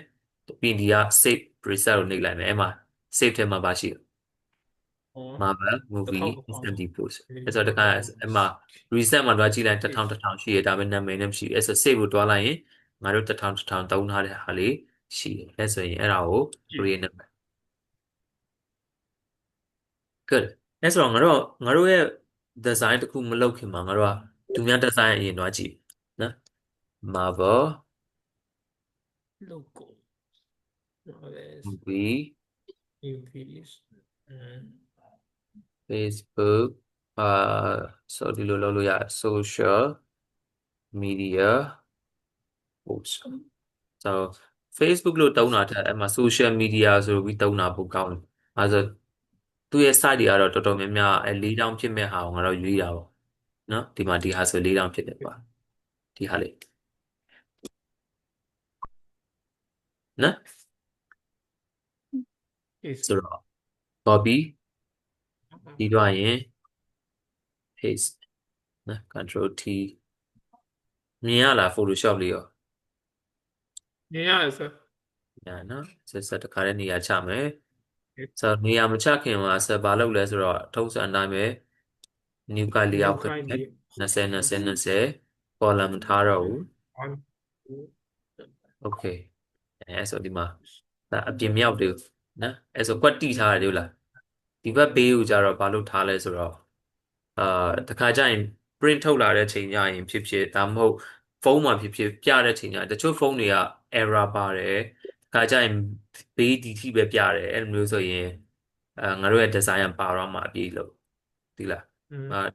ပြီးရင်ဒီက save preset ကိုနှိပ်လိုက်မယ်အဲမှာ save ထဲမှာပါရှိတယ် อ๋อ Marvel တစ် movie ခေါက်တစ်ခေါက် SMD post ဒီအဲဆိုတော့တခါအဲ့မှာ reset မှာတွားကြည့်လိုက်1000ရှိရဒါပေမဲ့နာမည်နဲ့မရှိဘူးအဲဆို save ကိုတွားလိုက်ရင်ငါတို့1000သုံးထားတဲ့ဟာလေးရှိတယ်အဲဆိုရင်အဲ့ဒါကို create လုပ်မယ် good အဲဆိုတော့ငါတို့ရဲ့ design တစ်ခုမလုပ်ခင်မှာငါတို့ကသူများ design အရင်တွားကြည့်နော် Marvel logo es movie movies Facebook ဆိုဒီလိုလုပ်လို့ရ social media post so Facebook လို့တုံးတာတဲ့အဲ့မှာ social media ဆိုပြီးတုံးတာပိုကောင်းတယ်အဲဆိုသူ့ရဲ့ site တွေကတော့တော်တော်များများအဲ၄တောင်ဖြစ်မဲ့ဟာကိုငါတို့ရွေးတာပေါ့နော်ဒီမှာဒီဟာဆို၄တောင်ဖြစ်တယ်ကွာဒီဟာလေးနော် es ဆိုတော့ copy ပြီးတော့ရင် paste နော် control T မြင်ရလား Photoshop လေးရော ya eso ညာနော်ဆက်တခါလေးနေရာချမယ် ဆိုတော့နေရာမချခင်မှာဆက်ဘာလုပ်လဲဆိုတော့ထုံးစံအတိုင်းပဲ new ကလေးရောက်new ခဲ့တယ် kind 20 20 20 column မထားတော့ဘူး one two okay အဲဆိုဒီမှာဒါအပြင်မြောက်တယ်နော်အဲဆိုကွက်တိထားရတယ်ဟုတ်လားဒီဘက်ဘေးကိုကြတော့ဘာလို့ထားလဲဆိုတော့အာတခါကျရင် print ထုတ်လာတဲ့ချိန်ကျရင်ဖြစ်ဖြစ်ဒါမှမဟုတ်ဖုန်းမှာဖြစ်ဖြစ်ပြတဲ့ချိန်ကျရင်တချို့ဖုန်းတွေက error ပါတယ်တခါကျရင်ဘေးဒီထိပဲပြတယ်အဲ့လိုမျိုးဆိုရင်ငါတို့ရဲ့ design ကပါတော့မှအပြည့်လို့ဒီလား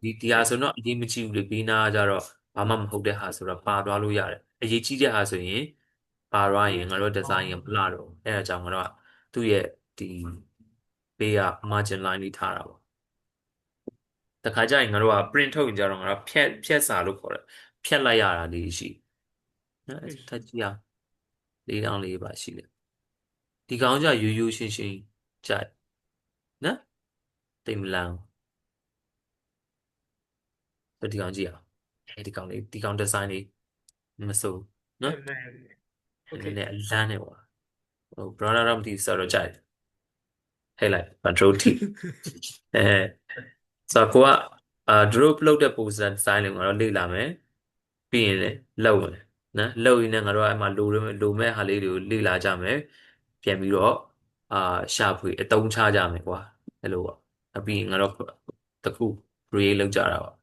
ဒီဟာဆိုတော့အရေးမကြီးဘူးလေဘေးနားကကြတော့ဘာမှမဟုတ်တဲ့ဟာဆိုတော့ပါသွားလို့ရတယ်အရေးကြီးတဲ့ဟာဆိုရင်ပါသွားရင်ငါတို့ design ကမလှတော့ဘူးအဲ့ဒါကြောင့်ငါတို့ကသူ့ရဲ့ဒီဘေးက margin line လေးထားတာပေါ့တခါကျရင်ငါတို့က print ထုတ်ရင်ကြတော့ငါတို့ဖြတ်စာလို့ခေါ်တယ်ဖြတ်လိုက်ရတာလေးရှိနော်အဲ့ထပ်ကြည့်အောင်လေးတောင်းလေးပါရှိတယ်ဒီကောင်ကြရိုးရိုးရှင်းရှင်းကြိုက်နော်တိမ်မလန်းဒီကောင်ကြည့်အောင်အဲဒီကောင်လေးဒီကောင် design လေးမစိုးနော် နည်းနည်း okay အလန်းနေပါဟို brother တော့မသိဘူးဆိုတော့ကြိုက်ဟဲ့လိုက် control T အဲဆိုတော့ကိုကdrop လုပ်တဲ့ပုံစံ design လေးကိုငါတို့လေ့လာမယ်ပြီးရင်လည်းလုပ်မယ်နော်လုပ်ရင်းနဲ့ငါတို့ကအဲ့မှာလိုမဲ့ဟာလေးတွေကိုလေ့လာကြမယ်ပြန်ပြီးတော့အာရှာဖွေအသုံးချကြမယ်ကွာအဲ့လိုပေါ့အပြီးရင်ငါတို့တခု create လုပ်ကြတာပေါ့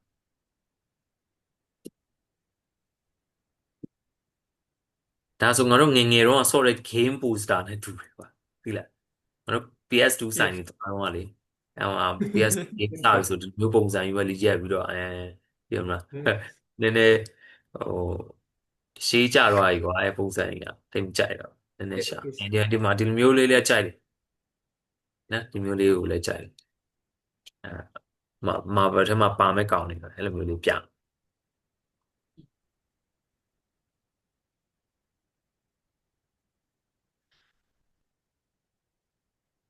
ဒါဆိုငါတို့ငယ်ငယ်တော့ဆော့တဲ့ game poster နဲ့တူတယ်ကွာသိလားငါတို့ PS2 ဆိုင် yes နေတော့ကလေအဲPS game စပြီဆိုဒီမျိုးပုံစံယူပဲလေရက်ပြီးတော့ပြောမလားနည်းနည်းဟိုရှေးကြတော့ပြီကွာအဲပုံစံကြီးကတိတ်မကြိုက်တော့နည်းနည်းရှာyes ဒီမှာဒီလိုမျိုးလေးလည်းကြိုက်တယ်နော်ဒီမျိုးလေးကိုလည်းကြိုက်တယ်အဲမာဗယ်ထဲမှာပါမဲ့ကောင်တွေအဲ့လိုမျိုးလေးပြ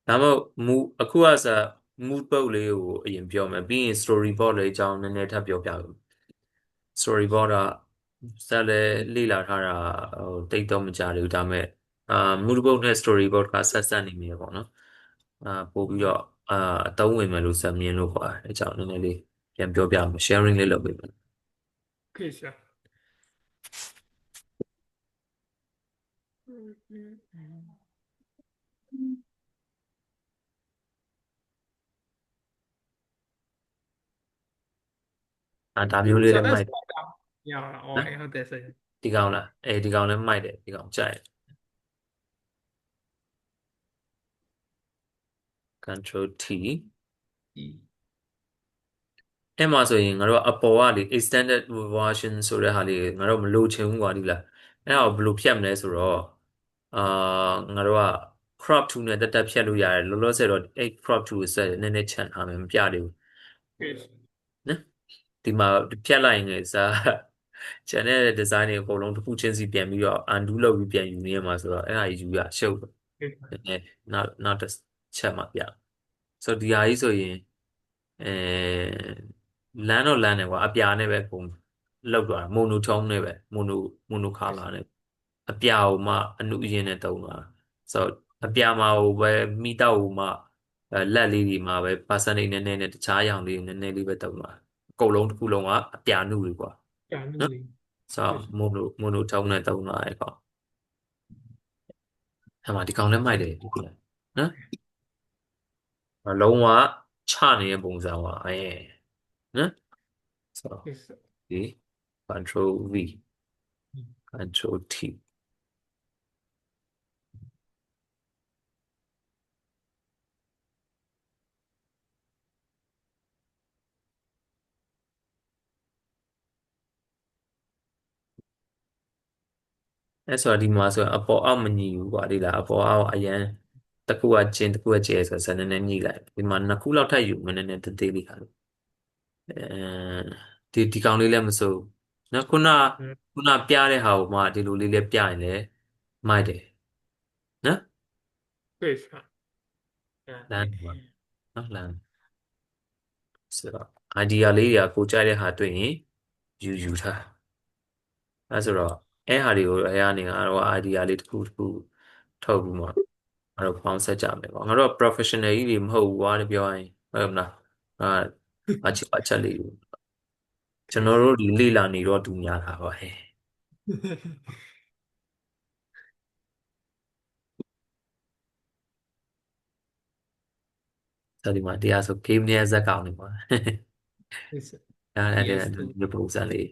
ဒါမှမဟုတ်အခုကစား mood board လေးကိုအရင်ပြောမယ်ပြီးရင် storyboard လေးအကြောင်းနည်းနည်းထပ်ပြောပြမယ် storyboard ကစလည်းလေ့လာထားတာဟိုတိတ်တော့မကြဘူးဒါပေမဲ့moodboard နဲ့ storyboard ကဆက်နေမိရပေါ့နော်ပို့ပြီးတော့အာအသုံးဝင်မယ်လို့ဆက်မြင်လို့ခေါ်တယ်အဲကြောင့်နည်းနည်းလေးပြန်ပြောပြမယ် sharing လေးလုပ်ပေးမယ် okay sir ဒါမျိုးလေးလည်း ZS မိုက်ပေါ်တာရအောင်နော်ဟုတ်တယ်ဆရာဒီကောင်လားဒီကောင်လည်းမိုက်တယ်ဒီကောင်ကြိုက်တယ် control T အဲ့မှာဆိုရင်ငါတို့ကအပေါ်ကလေ extended version ဆိုတဲ့ဟာလေးငါတို့မလိုချင်ဘူးကွာဒီလားအဲ့ဒါကိုဘယ်လိုဖြတ်မလဲဆိုတော့အာငါတို့က crop to နဲ့တက်ဖြတ်လို့ရတယ်လောလောဆယ်တော့အဲ့ crop to ကိုဆက်နည်းနည်းချန်ထားမယ်မပြသေးဘူး okay နော်ဒီမှာဖြတ်လိုက်ရင်လည်းစား channel ရဲ့ design တွေအကုန်လုံးတစ်ခုချင်းစီပြန်ပြီးတော့ undo လုပ်ပြီးပြန်ယူနေရမှာဆိုတော့အဲ့ဒါကြီးယူရရှုပ်တယ်နည်းနည်းနောက်တစ်ချက်မှပြဆိုတော့ဒီဟာကြီးဆိုရင်အဲလမ်းတော့လမ်းတယ်ကွာအပြာနဲ့ပဲပုံလောက်သွားတာမိုနိုထုံးနဲ့ပဲမိုနိုကာလာနဲ့အပြာကိုမှအနုအရင်နဲ့တုံးသွားတာဆိုတော့အပြာမှာဟိုပဲမိတော့ဟိုမှလက်လေးဒီမှာပဲ percentage နည်းနည်းနဲ့တခြားအရောင်လေးနည်းနည်းလေးပဲတုံးသွားအကုန်လုံးတစ်ခုလုံးကအပြာနုတွေကွာကြာနုနော်လေးဆိုတော့မိုနိုထုံးနဲ့တုံးသွားတယ်ကွာအဲ့မှာဒီကောင်လည်းမိုက်တယ်ဒီကောင်နော်လုံးဝချနေတဲ့ပုံစံပါနော်ဆိုတော့ yes sir ဒီ control V control T အဲ့ဆိုတော့ဒီမှာဆိုရင်အပေါ်အောက်မညီဘူးကွာဒီလားအပေါ်အောက်အရန်တစ်ခုကကျင်းတစ်ခုကကျဲဆိုတော့စနေနဲ့ညှိလိုက်ဒီမှာနှစ်ခုလောက်ထပ်ယူမနေနဲ့တသေးလေးခါလို့ဒီကောင်လေးလည်းမစိုးနော်ခုနပြတဲ့ဟာကိုမှဒီလိုလေးလည်းပြရင်လည်းမိုက်တယ်နော် okay sir လမ်းပါနော်လမ်းဆိုတော့ idea လေးတွေကကိုကြိုက်တဲ့ဟာတွေ့ရင်ယူထားအဲဆိုတော့အဲဟာတွေကိုအဲဟာနေကတော့ idea လေးတစ်ခုထုတ်ပြီးမှ ငါတို့ပေါင်းဆက်ကြမယ်ပေါ့ငါတို့က professional ကြီးတွေမဟုတ်ဘူးကွာတပြောရရင်ဟုတ်မလားအာအချက်အချက်လေးတွေကျွန်တော်တို့ဒီလေ့လာနေတော့တူများတာပါဟဲ့ဆိုဒီမှာတရားဆို game နဲ့ဇက်ကောင်နေပါအဲ့ဒါဒီပုံစံလေး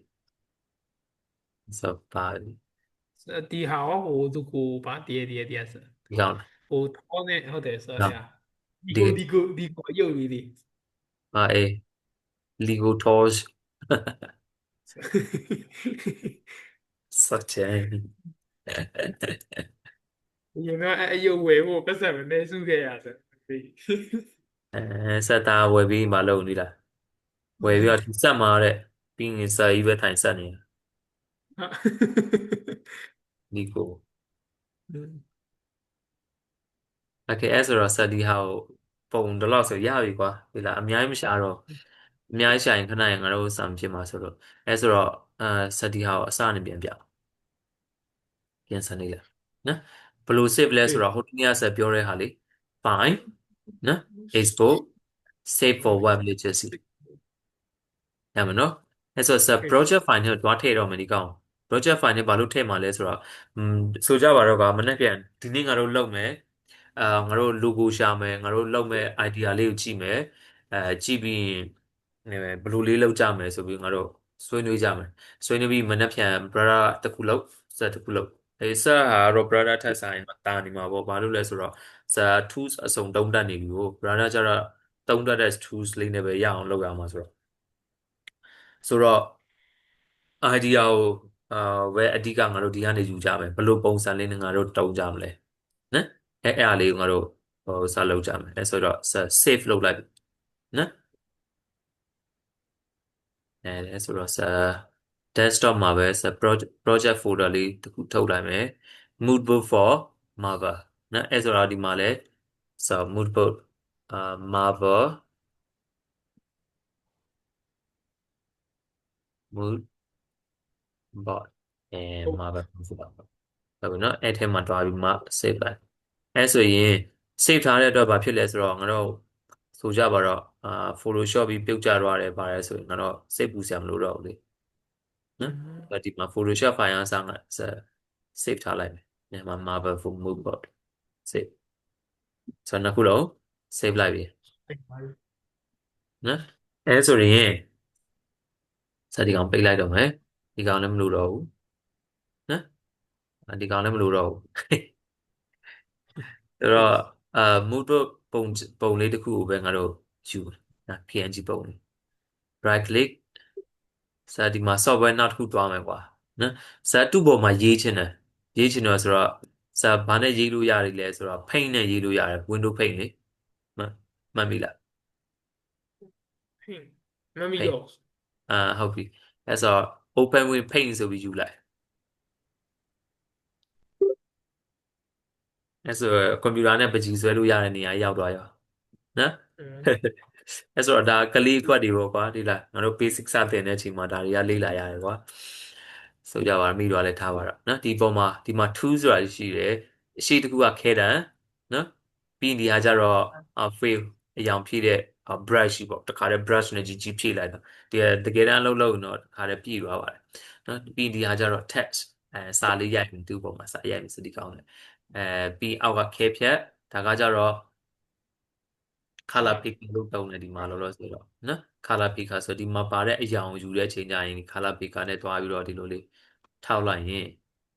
ဆိုပါဒီဟာဟိုသူကိုပါတည်ဆိုဒီကောင်ဟိုထောင်းနေဟုတ်တယ်ဆိုနော်ရဒီဒီကိုဒီကိုဒီကိုရုပ်ပြီးဒီ အေး Lego Toys စက်ချင်ရင်တော့အယုတ်ဝယ်ဖို့ပတ်စံမနေစုခဲ့ရဆိုဒီစက်သားဝယ်ပြီးမလုပ်နေလားဝယ်ပြီးတော့စက်မှာတဲ့ပြီးရင်စာကြီးပဲထိုင်စက်နေဒီကိုโอเคအဲ့ဆိုတော့စက်ဒီဟာကိုပုံတော့လို့ဆိုရပြီကွာဒီလားအများကြီးမရှာတော့အများကြီးရှာရင်ခဏရင်ငါတို့စံဖြစ်မှာဆိုတော့အဲ့ဆိုတော့စက်ဒီဟာကိုအစနေပြန်ပြပြန်စနေလားနော်ဘယ်လို save လဲဆိုတော့ဟိုတနေ့ကဆက်ပြောတဲ့ဟာလေ file နော် export save for web legends ရမယ်နော်အဲ့ဆိုဆက် project file နဲ့တွားထည့်တော့မယ်ဒီကောင် project file နဲ့ဘာလို့ထည့်မှာလဲဆိုတော့ဆိုကြပါတော့ကမနေ့ပြန်ဒီနေ့ငါတို့လုပ်မယ်ငါတို့ logo ရှာမယ်ငါတို့လုပ်မယ် idea လေးကိုကြည့်မယ်ကြည့်ပြီးရင်ဘယ်လိုလေးလုပ်ကြမယ်ဆိုပြီးငါတို့ဆွေးနွေးကြမယ်ဆွေးနွေးပြီးမနေ့ပြန် brother တစ်ခုလုပ်ဆက်တစ်ခုလုပ်ဆက်ဟာတော့ brother ထက်ဆိုင်တာနေမှာပေါ့ဘာလို့လဲဆိုတော့ဆက် tools အစုံတုံးတက်နေပြီကို brother ကျတော့တုံးတက်တဲ့ tools လေးနဲ့ပဲရအောင်လုပ်ရမှာဆိုတော့ idea ကိုပဲအဓိကငါတို့ဒီကနေယူကြမယ်ဘယ်လိုပုံစံလေးနဲ့ငါတို့တုံးကြမလဲနော်အဲ့အားလေးကိုငါတို့စလုပ်ကြမယ်အဲ့ဆိုတော့ save လုပ်လိုက်နော်အဲ့ဆိုတော့desktop မှာပဲproject folder လေးတစ်ခုထုတ်လိုက်မယ် mood board for marble နော်အဲ့ဆိုတော့ဒီမှာလဲmood board marble mood board marble ဆိုတော့ဟုတ်ပြီနော်အဲ့ထဲမှာတွားပြီးမှ save လိုက်အဲ့ဆိုရင် save ထားတဲ့အတွက်ဘာဖြစ်လဲဆိုတော့ငါတို့ဆိုကြပါတော့Photoshop ပြီးပြုတ်ကျသွားတယ်ပါတယ်ဆိုရင်ငါတို့စိတ်ပူစရာမလိုတော့ဘူးလေနော်ဒီမှာ Photoshop file အစားငါ save ထားလိုက်မယ်ဒီမှာ Marble for Mood Board save ဆိုတော့နှစ်ခုလုံး save လိုက်ပြီနော်အဲ့ဆိုရင်စဒီကောင်ပိတ်လိုက်တော့မယ်ဒီကောင်လည်းမလိုတော့ဘူးနော်ဒီကောင်လည်းမလိုတော့ဘူးဆိုတော့mood board ပုံလေးတစ်ခုကိုပဲငါတို့ယူနော် PNG ပုံလေး right click ဒီမှာ software နောက်တစ်ခုသွားမယ်ကွာနော်တူပေါ်မှာရေးချင်တယ်ဆိုတော့ဘာနဲ့ရေးလို့ရတယ်လဲဆိုတော့ paint နဲ့ရေးလို့ရတယ် window paint လေမှတ်ပြီလား မမီ paint တော့ဟုတ်ပြီအဲ့ဆို open with paint ဆိုပြီးယူလိုက်အဲ့ဆိုကွန်ပျူတာနဲ့ပကြီးဆွဲလို့ရတဲ့နေရာရောက်သွားရောနော်အဲ့ဆိုတော့ဒါကလေးခွက်တွေပေါ့ကွာဒီလားငါတို့ basic စတင်တဲ့အချိန်မှာဒါတွေကလေ့လာရတယ်ကွာဆိုကြပါမိတော့လည်းထားပါတော့နော်ဒီပုံမှာဒီမှာ tool ဆိုတာရှိတယ်အရှိတကူကခဲတံနော်ပြီးဒီဟာကျတော့ fail အယောင်ဖြည့်တဲ့ brush ပေါ့တခါတည်း brush နဲ့ကြီးဖြည့်လိုက်တော့ဒီတကယ်တမ်းအလုပ်လုပ်ရင်တော့တခါတည်းပြည့်သွားပါတယ်နော်ပြီးဒီဟာကျတော့ text စာလေးရိုက်ပြီးသူ့ပုံမှာစာရိုက်ပြီးစတိကောင်းတယ်ပြီးအောက်ကခဲဖြတ်ဒါကကြတော့ color picker လို့တုံးတယ်ဒီမှာလို့ဆိုတော့နော် color picker ဆိုဒီမှာပါတဲ့အရာကိုယူတဲ့အချိန်ကျရင် color picker နဲ့တွားပြီးတော့ဒီလိုလေးထောက်လိုက်ရင်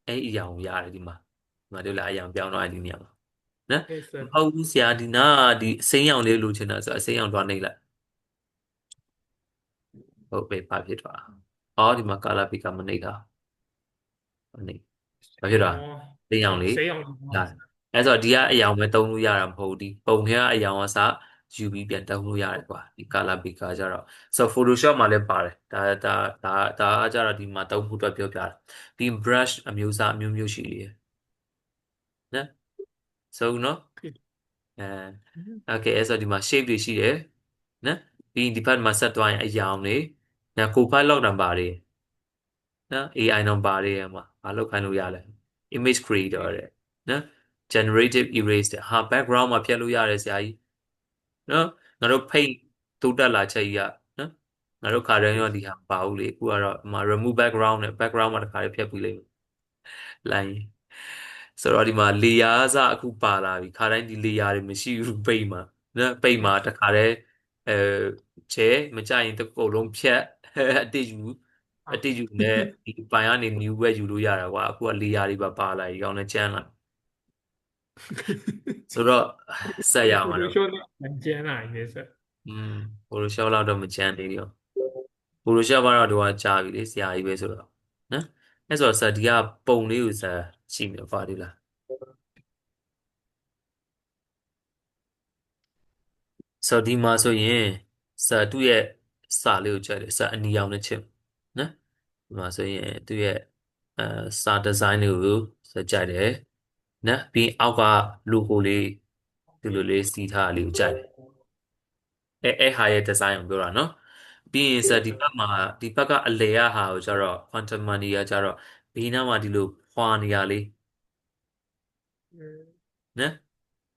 အဲ့အရာကိုရတယ်ဒီမှာတို့လည်းအရာပြောင်းတော့အဲ့ဒီနေရာမှာနော်မဟုတ်ဘူးဆရာဒီနာဒီအစိမ်းရောင်လေးလိုချင်တာဆိုအစိမ်းရောင်တွားနေလိုက်ဟုတ်ပြီဘာဖြစ်သွားအော်ဒီမှာ color picker မနေတာမနေဘာဖြစ်သွားစိမ်းရောင်လေးဆေးအောင်ဒါအဲ့ဆိုဒီကအရာပဲတုံးလို့ရတာမဟုတ်ဒီပုံထဲကအရာကစယူပြီးပြန်တုံးလို့ရတယ်ကွာဒီ color picker ကြတော့ဆို Photoshop မှာလည်းပါတယ်ဒါကကြတော့ဒီမှာတုံးဖို့အတွက်ပြောပြတယ်ဒီ brush အမျိုးအစားအမျိုးမျိုးရှိတယ်နော်ဆိုနော်အဲ okay အဲ့ဆိုဒီမှာ shape တွေရှိတယ်နော်ပြီးဒီဘက်မှာဆက်သွားရင်အရာတွေနော်ကိုဖိုင်လောက်တာပါတယ်နော် AI တော့ပါတယ်မှာမလုပ်ခိုင်းလို့ရလဲ image creator တဲ့နော် generative erase တဲ့ဟာ background မှာဖြတ်လို့ရတယ်ဆရာကြီးနော်ငါတို့ paint တိုးတက်လာချက်ကြီးကနော်ငါတို့ခါတိုင်းရောဒီဟာမပါဘူးလေအခုကတော့ဒီမှာ remove background နဲ့ background မှာတစ်ခါလေးဖြတ်ပြီးလိုက်လိုက်ဆိုတော့ဒီမှာ layer စအခုပါလာပြီခါတိုင်းဒီ layer တွေမရှိဘူးပိတ်မှာနော်ပိတ်မှာတစ်ခါတည်းအဲချဲမကြရင်တစ်ကုတ်လုံးဖြတ်အတိတ်ယူအတိတ်ယူနဲ့ဒီပိုင်ကနေ new ပဲယူလို့ရတာကွာအခုက layer တွေပါလာပြီကောင်းနဲ့ကျန်းလာဆိုတော့ဆက်ရမှာတော့ Photoshop နဲ့ကျန်လာနေစက် อืม Photoshop လောက်တော့မကြမ်းသေးဘူး Photoshop ကတော့တော့ကြာပြီလေဆရာကြီးပဲဆိုတော့နော်အဲ့ဆိုတော့ဇာဒီကပုံလေးကိုဇာရှိနေပါသေးလားဆိုတော့ဒီမှာဆိုရင်ဇာသူ့ရဲ့စာလေးကိုကြိုက်တယ်ဇာအနီရောင်နဲ့ချစ်နော်ဒီမှာဆိုရင်သူ့ရဲ့အဲစာဒီဇိုင်းလေးကိုဇာကြိုက်တယ်နော်ပြီးအောက်က logo လေးဒီလိုလေးစီးထားတာလေးကိုကြိုက်တယ်အဲဟာရဲ့ဒီဇိုင်းကိုပြောတာနော်ပြီးရင်ဇာဒီဘက်မှာဒီဘက်ကအလေရဟာကိုကျတော့ quantum money ကကျတော့ဘေးနားမှာဒီလိုဖွာနေရလေးနော်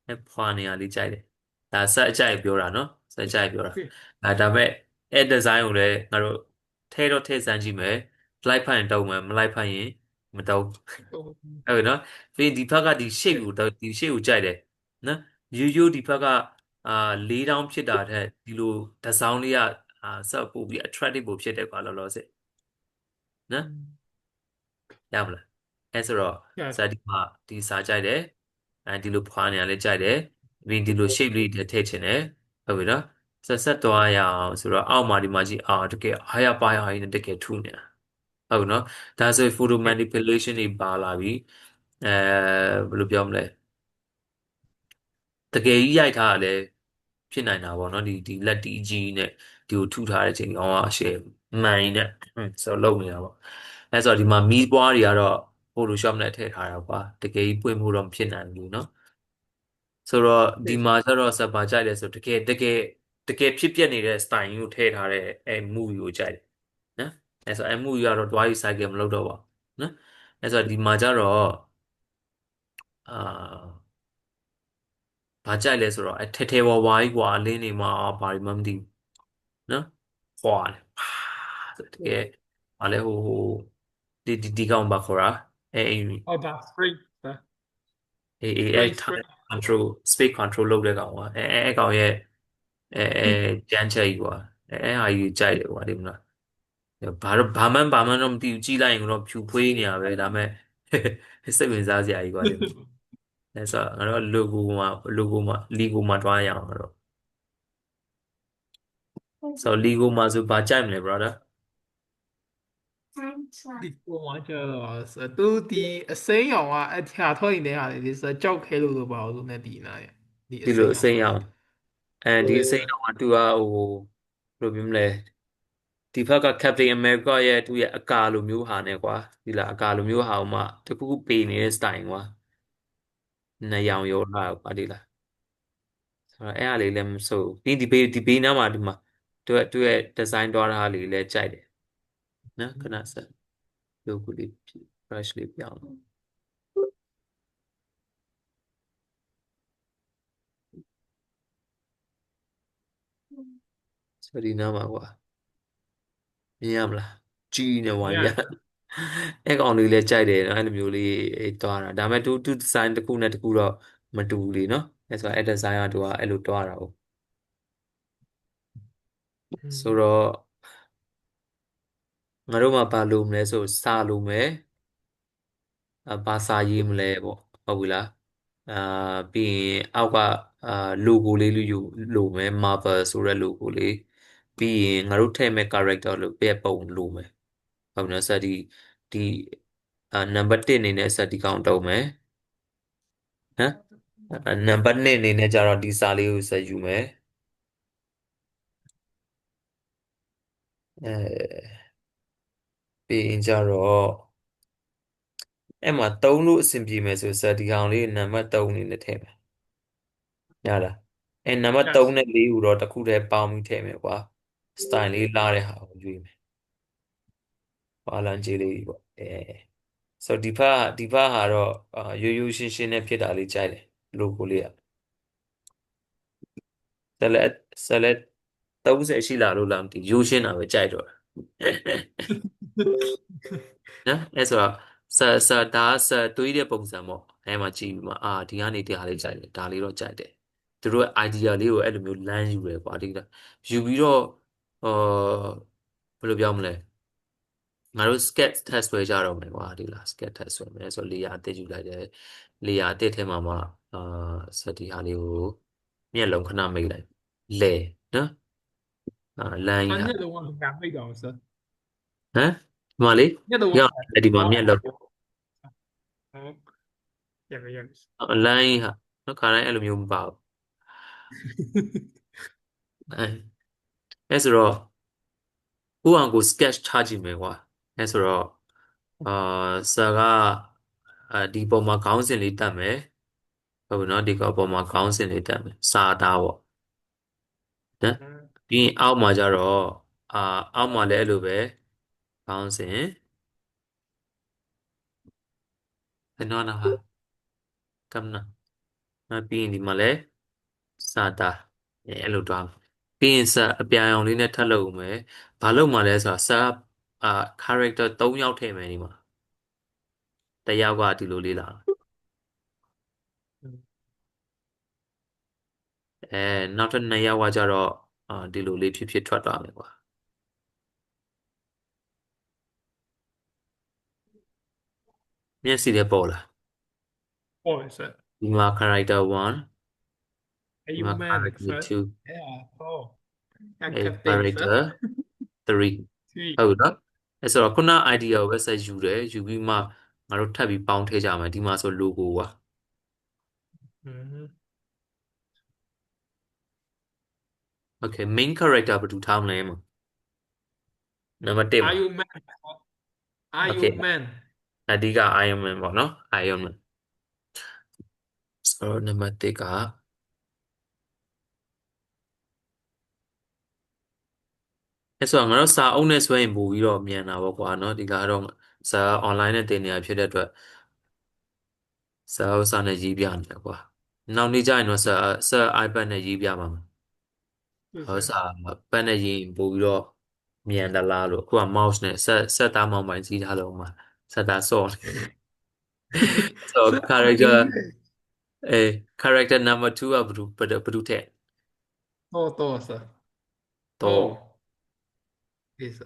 အဲဖွာနေရလေးကြိုက်တယ်ဒါဆက်အကြိုက်ပြောတာနော်ဆက်အကြိုက်ပြောတာဒါပေမဲ့အဲဒီဇိုင်းကိုလည်းငါတို့ထဲတော့ထဲစမ်းကြည့်မယ်လိုက်ဖတ်ရင်တုံးမယ်မလိုက်ဖတ်ရင်မတုံးဟုတ်နော်ပြီးရင်ဒီဘက်ကဒီ shape ကိုဒီ shape ကိုကြိုက်တယ်နော်ရိုးဒီဘက်ကအာလေးတောင်းဖြစ်တာတဲ့ဒီလိုဒီဇိုင်းလေးကဆက်ပို့ပြီး attractive ပို့ဖြစ်တယ်ကွာလောလောဆယ်နော်ရမလားအဲဆိုတော့ဇာတိမှာဒီစာကြိုက်တယ်အဲဒီလိုဖွာနေရလဲကြိုက်တယ်ပြီးဒီလို shape လေးထည့်ချင်တယ်ဟုတ်ပြီနော်ဆက်သွားရအောင်ဆိုတော့အောက်မှာဒီမှာကြည့်တကယ်အားရပါရရင်းတကယ်ထူးနေတာဟုတ်နော်ဒါဆို photo manipulation တွေပါလာပြီအဲဘယ်လိုပြောမလဲတကယ်ကြီးရိုက်ထားတာလည်းဖြစ်နိုင်တာပေါ့နော်ဒီလက်တီးကြီးနဲ့ဒီကိုထုထားတဲ့ချိန်အောင်အရှယ်မှန်နဲ့ဆိုတော့လုပ်နေတာပေါ့အဲဆိုတော့ဒီမှာမီးပွားတွေကတော့ Photoshop နဲ့ထည့်ထားတာကွာတကယ်ကြီးပွင့်မှုတော့မဖြစ်နိုင်ဘူးเนาะဆိုတော့ဒီမှာကျတော့ဆက်ပါကြိုက်တယ်ဆိုတကယ်ဖြစ်ပျက်နေတဲ့ style ကိုထည့်ထားတဲ့အဲ movie ကိုကြိုက်တယ်နော်အဲဆိုအဲ movie ကတော့တွားယူ cycle မလုပ်တော့ပါဘူးနော်အဲဆိုဒီမှာကျတော့အာဘာကြိုက်လဲဆိုတော့အဲထဲဝါဝါကြီးကွာအလင်းနေမှာဘာမှမသိဘူးနော်ဟွာတယ်ဆိုတကယ်ဘာလဲဒီကောင်ပါခေါ်တာအဲအော်ဒါ straight ဒါ အဲ straight straight control space control လုပ်တဲ့ကောင်ကွာအဲကောင်ရဲ့အဲကြမ်းချက်ကြီးကွာအဲဟာကြီးကြိုက်တယ်ကွာဒီမလားဘာမှတော့မသိဘူးကြည့်လိုက်ရင်တော့ဖြူဖွေးနေရပဲဒါပေမဲ့စိတ်ဝင်စားစရာကြီးကွာဒီအဲဆိုငါတို့ logo မှာတွားရအောင်တော့ဆို logo မှာဆိုဘာကြိုက်မလဲ brother ဒီပေါ်မှာကျတော့သူဒီအစိမ်းရောင်ကအထာထွက်နေတဲ့ဟာလေဒီကြောက်ခဲလို့ပါလို့နဲ့ဒီနာရဲ့ဒီအဒီလိုအစိမ်းရောင်ကစိမ်းအောင်ဒီအစိမ်းအောင်ကသူကဘယ်လိုပြောမလဲဒီဘက်က Captain America ရဲ့သူ့ရဲ့အကာလိုမျိုးဟာနဲ့ကွာဒီလားအကာလိုမျိုးဟာဥမာတခုခုပေနေတဲ့ style ကွာနှစ်ရောင်ရောထားကွာဒီလားဆိုတော့အဲ့ဟာလေးလည်းမဆိုးပြီးဒီဘေးနားမှာဒီမှာသူ့ရဲ့ design တွားထားလေးလည်းကြိုက်တယ်နော်ခဏဆက် logo လေး brush လေးပြောင်းဆိုဒီနားမှာကွာမြင်ရမလားကြီးနေဝိုင်းပြအဲ့ကောင်လေးလည်းကြိုက်တယ်နော်အဲ့လိုမျိုးလေးတွားတာဒါပေမဲ့သူ design တစ်ခုနဲ့တစ်ခုတော့မတူဘူးလေနော်အဲ့ဆိုအဲ့ design ကသူကအဲ့လိုတွားတာ哦ဆိုတော့ငါတို့မှာဘာလုပ်မလဲဆိုစာလုပ်မယ်ဘာစာရေးမလဲပေါ့ဟုတ်ပြီလားအာပြီးရင်အောက်ကအာ logo လေးလိုမယ် Marvel ဆိုတဲ့ logo လေးပြီးရင်ငါတို့ထည့်မဲ့ character လို့ပြပုံလိုမယ်ဟုတ်ပြီနော်စဒီဒီနံပါတ်1အနေနဲ့စဒီကောင်တုံးမယ်ဟမ်နံပါတ်2အနေနဲ့ကျတော့ဒီစာလေးကိုဆက်ယူမယ်အဲပြီးရင်ကျတော့အဲ့မှာ3လို့အဆင်ပြေမယ်ဆိုစဒီကောင်လေးနံပါတ်3အနေနဲ့ထည့်မယ်ရလားနံပါတ်3နဲ့4ကိုတော့တစ်ခုတည်းပေါင်းပြီးထည့်မယ်ကွာ style လေးလာတဲ့ဟာကိုရွေးမယ်ပါလန်ကြီးလေးပေါ့ ဆိုတော့ဒီဘက်ဟာတော့ရိုးရိုးရှင်းရှင်းနဲ့ဖြစ်တာလေးကြိုက်တယ် logo လေးอ่ะဆက်လက်30ရှိလာလို့လားမသိရိုးရှင်းတာပဲကြိုက်တော့တာနော်အဲ့ဆိုတော့ဒါတွေးတဲ့ပုံစံပေါ့အဲ့မှာကြည့်ပြီးမှဒီကနေတရားလေးကြိုက်တယ်ဒါလေးတော့ကြိုက်တယ်သူတို့ရဲ့ idea လေးကိုအဲ့လိုမျိုးလမ်းယူတယ်ကွာဒီကယူပြီးတော့ဘယ်လိုပြောမလဲငါတို့ sketch test ဆွဲကြတော့မယ်ကွာဒီလား sketch test ဆွဲမယ်ဆိုတော့ layer အသစ်ယူလိုက်တယ် layer အသစ်ထဲမှာမှအာစတီဟာလေးကိုမျက်လုံးခဏမိတ်လိုက်လဲနော်လမ်းကြီးဟာ他念的话很难背的，是ဟမ်ဒီမှာလေး念的话ရောက်ဒီမှာမျက်လုံး哦，也没有，လမ်းကြီးဟာနော်ခါတိုင်းအဲ့လိုမျိုးမပါဘူးအဲအဲ့ဆိုတော့ကိုယ့်အကို sketch ထားကြည့်မယ်ကွာအဲ့ဆိုတော့အာဆာကဒီပုံမှာခေါင်းစဉ်လေးတက်မယ်ဟုတ်ပြီနော်ဒီကောင်ပုံမှာခေါင်းစဉ်လေးတက်မယ်စာသားပေါ့နော်嗯，ပြီးရင်အောက်မှာကျတော့အာအောက်မှာလည်းအဲ့လိုပဲခေါင်းစဉ်ဘယ်တော့နာဟာကမ်နာနောက်ပြီးရင်ဒီမှာလည်းစာသားအဲ့လိုတော့ပြီးရင်စာအပြာရောင်လေးနဲ့ထပ်လုပ်ဦးမယ်ဘာလုပ်မှာလဲဆိုတော့စာအာ character 3ယောက်ထည့်မယ်ဒီမှာတစ်ယောက်ကဒီလိုလေးလာ嗯，နောက်ထပ်2ယောက်ကကျတော့ဒီလိုလေးဖြစ်ဖြစ်ထွက်သွားမယ်ကွာမျက်စိလည်းပေါ်လာ哦是，ဒီမှာ character 1还有 ဒီမှာ man character 是，2哎呀，哦，那 captain 是，character 3对，ဟုတ်နော်အဲ့ဆိုတော့ခုန idea ကိုပဲဆက်ယူတယ်ယူပြီးမှငါတို့ထပ်ပြီးပေါင်းထည့်ကြမယ်ဒီမှာဆို logo ပါ 嗯，okay main character ဘယ်သူထားမလဲမနံပါတ်1မှာ Iron Man okay Iron Man အဓိက Iron Man ပေါ့နော် Iron Man ဆိုတော့နံပါတ်1ကအဲ့ဆိုတော့ငါတို့စာအုပ်နဲ့ဆွဲရင်ပို့ပြီးတော့မြန်တာပေါ့ကွာနော်ဒီကတော့စာ online နဲ့တင်နေတာဖြစ်တဲ့အတွက်စာအုပ်စာနဲ့ရေးပြနေတာကွာနောက်နေ့ကျရင်တော့စာ iPad နဲ့ရေးပြမှာဟော是是，စာပတ်နဲ့ရေးရင်ပို့ပြီးတော့မြန်တလားလို့အခုက mouse နဲ့ဆက်သားမောင်ပိုင်းစီးထားလို့မှာဆက်သားဆော့ဆို 是 character Iron Man အဲ character number 2ကဘယ်သူထည့်多是，တော့哦，对是，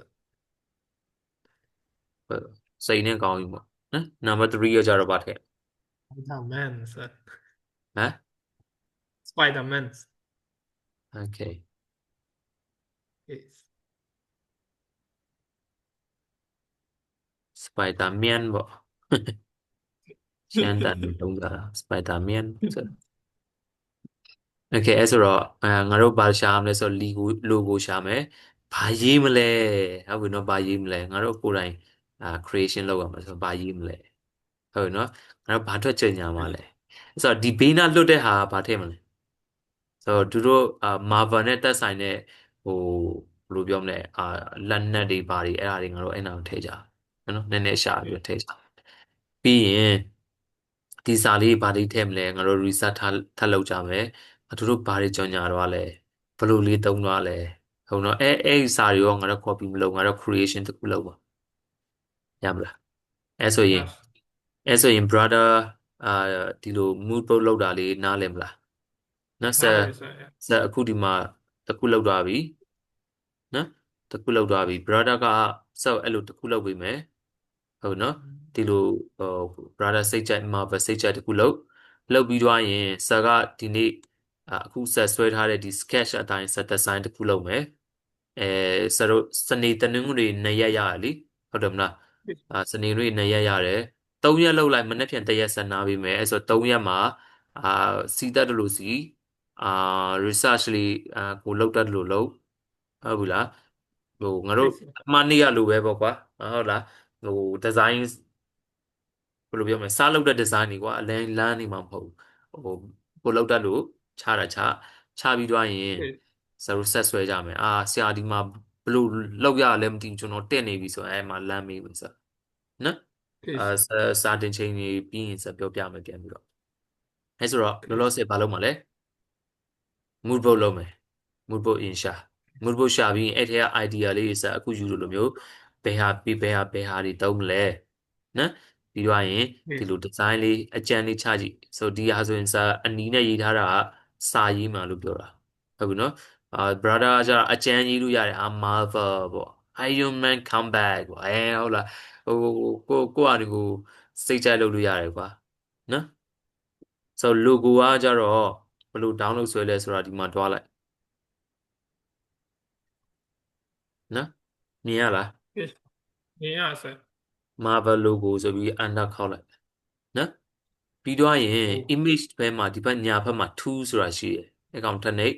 စိတ်နဲ့ကောင်းယူပေါ့နော် number 3ရကြတော့ဗာထည့် Spider-Man 是 ဟမ် Spider-Man okay yes Spider-Man ပေါ့ရှမ်းတန်တုံးတာ Spider-Man ဆို okay အဲ့ဆိုတော့ငါတို့ဘာရှာမလဲဆိုတော့ logo ရှာမယ်ဘာရေးမလဲဟုတ်ပြီနော်ဘာရေးမလဲငါတို့ကိုယ်တိုင်creation လုပ်ရမှာဆိုတော့ဘာရေးမလဲဟုတ်ပြီနော်ငါတို့ဘာထွက်ကြညာမှာလဲအဲ့ဆိုတော့ဒီဘေးနားလွတ်တဲ့ဟာဘာထည့်မလဲဆိုတော့သူတို့Marvel နဲ့သက်ဆိုင်တဲ့ဟိုဘယ်လိုပြောမလဲလက်နက်တွေဘာတွေအဲ့ဒါတွေငါတို့အဲ့နာကိုထည့်ကြနော်နည်းနည်းရှာပြီးတော့ထည့်ကြပြီးရင်ဒီစာလေးဘာလေးထည့်မလဲငါတို့ research ထပ်လုပ်ကြမယ်သူတို့ဘာတွေကြော်ညာတော့လဲဘယ်လိုလေးသုံးတော့လဲဟုတ်နော်အဲ့ဒီစာတွေရောငါတို့ copy မလုပ်ငါတို့ creation တစ်ခုလုပ်ပါရမလားအဲ့ဆိုရင်那是brother အာဒီလို mood board လောက်တာလေးနားလည်မလားနော်那回事ဆက်အခုဒီမှာတစ်ခုလောက်သွားပြီနော်တစ်ခုလောက်သွားပြီ brother ကဆက်အဲ့လိုတစ်ခုလောက်ပြီမယ်ဟုတ်နော်嗯ဒီလိုဟို brother စိတ်ကြိုက် Marvel စိတ်ကြိုက်တစ်ခုလောက်ပြီးသွားရင်ဆက်ကဒီနေ့အခုဆက်ဆွဲထားတဲ့ဒီ sketch အတိုင်းဆက် design တစ်ခုလုပ်မယ်အဲဆက်တို့စနေတနင်္ဂနွေ2ရက်ရတယ်လीဟုတ်တယ်မလားစနေနေ့2ရက်ရတယ်3ရက်လောက်လိုက်မနေ့ပြန်1ရက်ဆက်နာပေးမယ်အဲဆို3ရက်မှာအာစီးတတ်တယ်လို့စီအာ research လေးကိုလုပ်တတ်တယ်လို့လုပ်ဟုတ်ဘူးလားဟိုငါတို့对是အမှားနေ့ရလိုပဲပေါ့ကွာဟုတ်လားဟို design ဘယ်လိုပြောမလဲစားလုပ်တဲ့ design တွေကွာအလန်းလန်းနေမှာမဟုတ်ဘူးဟိုကိုလုပ်တတ်လို့ချတာချပြီးသွားရင်对စရုပ်ဆက်ဆွဲကြမယ်ဆရာဒီမှာဘယ်လိုလောက်ရလဲမသိဘူးကျွန်တော်တက်နေပြီဆိုရင်အဲမှာလမ်းမေးပြီဆိုနော် Case စာတင်ချိန်ကြီးပြီးရင်ဆက်ပြောပြမယ်ပြန်ပြီးတော့အဲဆိုတော့လောလော case ဆယ်ဘာလုပ်မှာလဲ mood board လုပ်မယ် mood board in ရှာ mood board ရှာပြီးရင်အဲ့ထဲက idea လေးတွေစအခုယူလို့လိုမျိုးဘယ်ဟာတွေတုံးမလဲနော်ပြီးတော့ရင်ဒီ case လို design လေးအကြံလေးချကြည့်ဆိုဒီဟာဆိုရင်စာအနီးနဲ့ရေးထားတာကစာရေးမှာလို့ပြောတာဟုတ်ပြီနော်brother ကကျတော့အကြံရေးလို့ရတယ်Marvel ပေါ့ Iron Man comeback ပေါ့ဟုတ်လားဟိုကိုအတူကိုစိတ်ကြိုက်လုပ်လို့ရတယ်ကွာနော်ဆို logo ကကြတော့ဘယ်လို download ဆွဲလဲဆိုတာဒီမှာတွားလိုက်နော်မြင်ရလား case မြင်ရစ Marvel logo ဆိုပြီး under ခောက်လိုက်နော်ပြီးတော့ရင် ဟို image ဘက်မှာဒီဘက်ညာဘက်မှာ tool ဆိုတာရှိတယ်အကောင်တစ်နေ့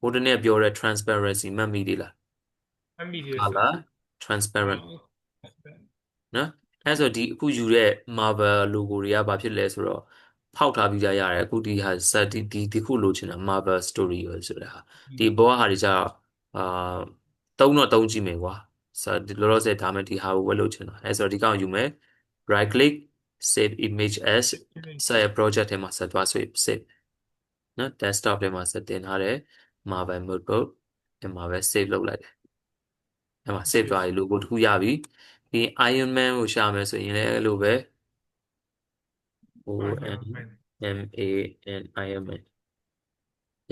ဟိုတနေ့ပြောတဲ့ transparency မှတ်မိသေးလား အမိရစ color transparent အော်နော်အဲဆိုဒီအခုယူတဲ့ Marvel logo တွေကဘာဖြစ်လဲဆိုတော့ဖောက်ထားပြီးကြရတယ်အခုဒီဟာစဒီခုလိုချင်တာ Marvel Story ပဲဆိုတာဟာဒီဘောဟာတွေကြတော့အာသုံးကြည့်မယ်ကွာဆိုတော့ဒီလောလောဆယ်ဒါမှဒီဟာကိုဝယ်လို့ချင်တာအဲဆိုတော့ဒီကောင်ယူမယ် right click save image as ဆက်ရ project ထဲမှာဆက်သွား save နော် desktop ထဲမှာဆက်တင်ထားတယ် Marvel Notebook ဒီမှာပဲ save လုပ်လိုက်တယ်အဲမှာ save သွားပြီ logo တစ်ခုရပြီဒီ Iron Man ကိုရှာမယ်ဆိုရင်လည်းအဲ့လိုပဲ O အိုင် N မန် M A N Iron Man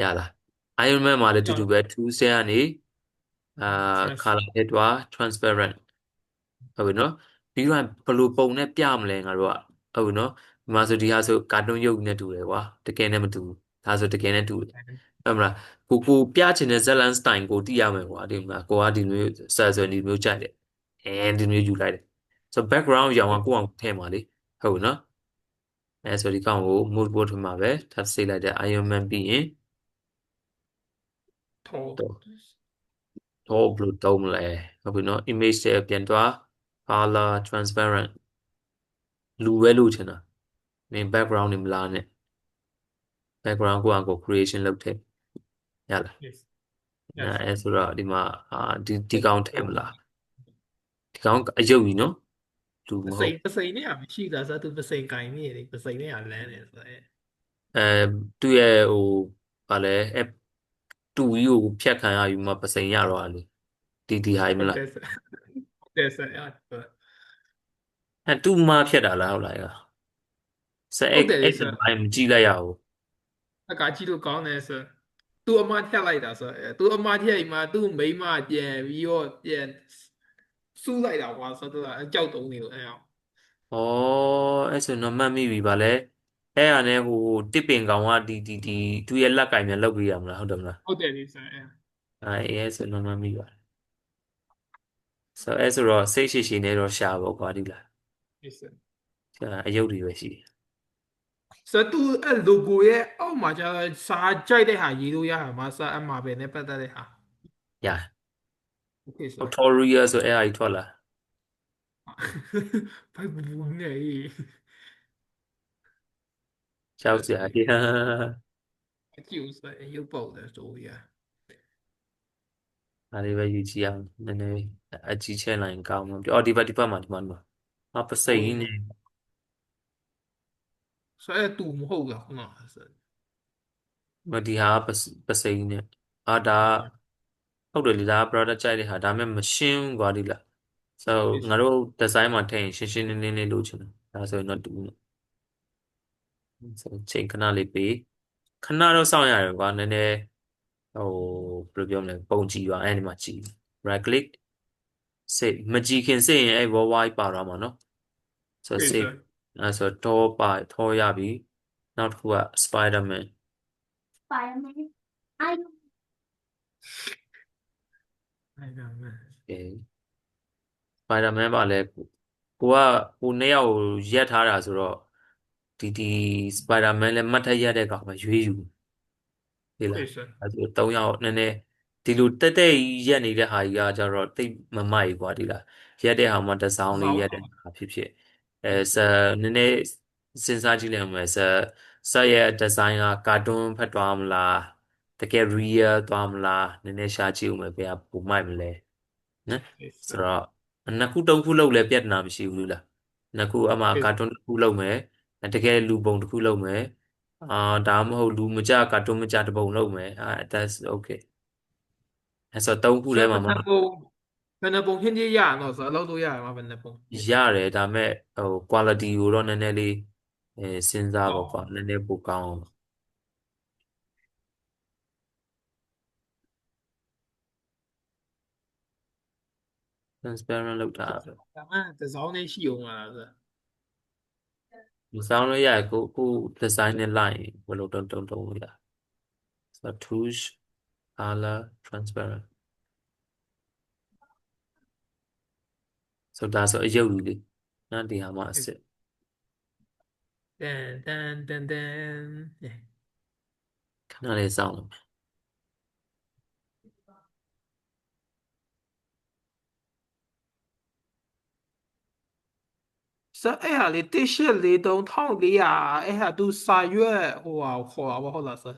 ရလား Iron Man မှာလည်းတူတူပဲ tool set ကနေအာ trans color နဲ့တွာ transparent ဟုတ်ပြီနော်ပြီးတော့ဘယ်လိုပုံနဲ့ပြမလဲငါတို့ကဟုတ်ပြီနော်ဒီမှာဆိုဒီဟာဆိုကာတွန်းရုပ်နဲ့တူတယ်ကွာတကယ်နဲ့မတူဘူးဒါဆိုတကယ်နဲ့တူတယ်ဟုတ်မလားကိုပြချင်တဲ့ Zlan style ကိုတိရမယ်ကွာဒီမှာကိုကဒီမျိုးဆက်ဒီမျိုးကြိုက်တယ်ဒီမျိုးယူလိုက်တယ်ဆို background ရောင်ကကိုအောင်ထည့်မှာလေဟုတ်ပြီနော်အဲဆိုဒီကောင်ကို mood board ထဲမှာပဲထပ်စိတ်လိုက်တဲ့ Iron Man ပြီးရင်ထော်တော့ဘယ်လိုတုံးမလဲဟုတ်ပြီနော် image တွေပြန်သွား color transparent လူပဲလို့ချင်တာမင်း background တွေမလာနဲ့ background ကိုအောင်ကို creation လုပ်ထည့်ရလား yes အဲဆိုတော့ဒီမှာဒီကောင်ထည့်မလား yes ဒီကောင်အယုတ်ကြီးနော်လူမဟုတ်ပစိန်နဲ့မရှိတာဆိုသူပစိန်ကင်နေတယ်ပစိန်နဲ့လန်းနေဆိုရဲအဲသူ့ရဲ့ဟိုဗာလဲတူကြီးကိုဖြတ်ခံရယူမှပစိန်ရတော့လေဒီဟာမလားဟုတ်တယ်ဆက်ဟုတ်တယ်ဆက်အဲ့တူမဖြတ်တာလားဟုတ်လားဆက်ဟုတ်တယ်ဒီဆက်ဘိုင်းမကြည့်လိုက်ရဘူးအကာကြည့်လို့ကောင်းတယ်ဆက်သူအမထက်လိုက်တာဆိုရဲသူအမထက်အိမ်မှာသူ့မိန်းမပြန်ပြီးတော့ပြန်စူးလိုက်တာကွာဆိုတော့အကြောက်တုံးနေလို့အဲ့အောင်ဩအဲဆိုတော့မှတ်မိပြီဗာလဲအဲ့ဟာနဲ့ဟိုတစ်ပင်ကောင်ကဒီသူ့ရဲ့လက်ကင်မြန်လောက်ပြီးရမလားဟုတ်တယ်မလားဟုတ်တယ်ဆက်အဲ့အဲဆိုတော့မှတ်မိပါဆိုအဲဆိုတော့စိတ်ရှိနေတော့ရှာပေါ့ကွာဒီလား yes အယုတ်တွေပဲရှိတယ်ဆိုတော့သူအဲ့ logo ရဲ့အောက်မှာကျစာကြိုက်တဲ့ဟာရေးလို့ရမှာစာအမှာပဲနဲ့ပတ်သက်တဲ့ဟာ ရ okay ဆို tutorial ဆိုအဲ့အရာကြီးထွက်လာဘိုက်ဘူးနေရှောက်စရာကြီး အကျိုးဆိုရုပ်ပေါက်တယ်ဆိုရဒါလေးပဲယူကြည့်အောင်နည်းနည်းအကြီးချဲလိုက်ရင်ကောင်းမှာအော်ဒီဘက်မှာပစိန်နေဆိုရဲတူမဟုတ်လားခုနကဆိုဒီဟာပစိန်နေဒါဟုတ်တယ်လေဒါ product ကြိုက်တဲ့ဟာဒါပေမဲ့မရှင်းဘူးကွာဒီလား so ငါတို့ design မှာထည့်ရင်ရှင်းရှင်းလင်းလင်းလေးလုပ်ချင်တယ်ဒါဆိုရင်တော့တူနေ so ချိန်ခဏလေးပေးခဏတော့စောင့်ရတယ်ကွာနည်းနည်းဟိုဘယ်လိုပြောမလဲပုံကြည့်ပါအဲ့ဒီမှာကြည့် right click စိတ်မကြည့်ခင်စိတ်ရင်အဲ့ worldwide ပါတော့မှာနော်ဆို okay save ဆိုအဲ့ဆိုထောရပြီနောက်တစ်ခုက Spider-Man Spider-Man. I don't အဲ့ဒါမှ okay Spider-Man ပါလဲကိုကကိုနှစ်ယောက်ကိုရက်ထားတာဆိုတော့ဒီ Spider-Man လည်းမှတ်ထက်ရက်တဲ့ကောင်မှရွေးယူလေလား okay ဆိုအဲ့ဆို၃ယောက်နည်းနည်းဒီလိုတက်ရက်နေတဲ့ဟာကြီးကကြတော့တိတ်မမိုက်ကွာဒီလားရက်တဲ့ဟာမှတစ်စောင်းလေးရက်တဲ့ဟာဖြစ်နည်းနည်းစဉ်းစားကြည့်လိုက်မယ်ဆက်ရဲ့ဒီဇိုင်းကကာတွန်းဖက်သွားမလားတကယ် real သွားမလားနည်းနည်းရှာကြည့်ဦးမယ်ဘယ်ကပုံမိုက်မလဲနော် okay ဆိုဆိုတော့နှစ်ခုသုံးခုလောက်လည်းပြဿနာမရှိဘူးလား နှစ်ခုအမှ Okay, ကာတွန်းတစ်ခုလုပ်မယ်တကယ်လူပုံတစ်ခုလုပ်မယ်ဒါမှမဟုတ်လူမကြကာတွန်းမကြတစ်ပုံလုပ်မယ်that's okay အဲ့ဆိုသုံးခုထဲ sir မှာမှ ဘယ်နှပုံချင်းချင်းရအောင်ဆိုအလုပ်လုပ်ရမှာဘယ်နှပုံရတယ်ဒါမဲ့quality ကိုတော့နည်းနည်းလေးစဉ်းစားပါကွာနည်းနည်းပိုကောင်းအောင် transparent လောက်တာပဲ ဒါမှတစ်စောင်းနဲ့ရှိအောင်လားဆို မစောင်းလို့ရတယ်ကို design နဲ့လိုက်ရင်ဘယ်လိုတုံးလို့ရဆိုတော့ touch color transparent ဆိုဒါဆိုအယုတ်ကြီးလေနော်ဒီဟာမှာအစ်စ် တန်တန်တန်တန် ခဏလေးစောင့်လို့ sir အဲ့ဟာလေ1.4 အဲ့ဟာသူစာရွက်ဟိုဟာခေါ်တာပေါ့ဟုတ်လား sir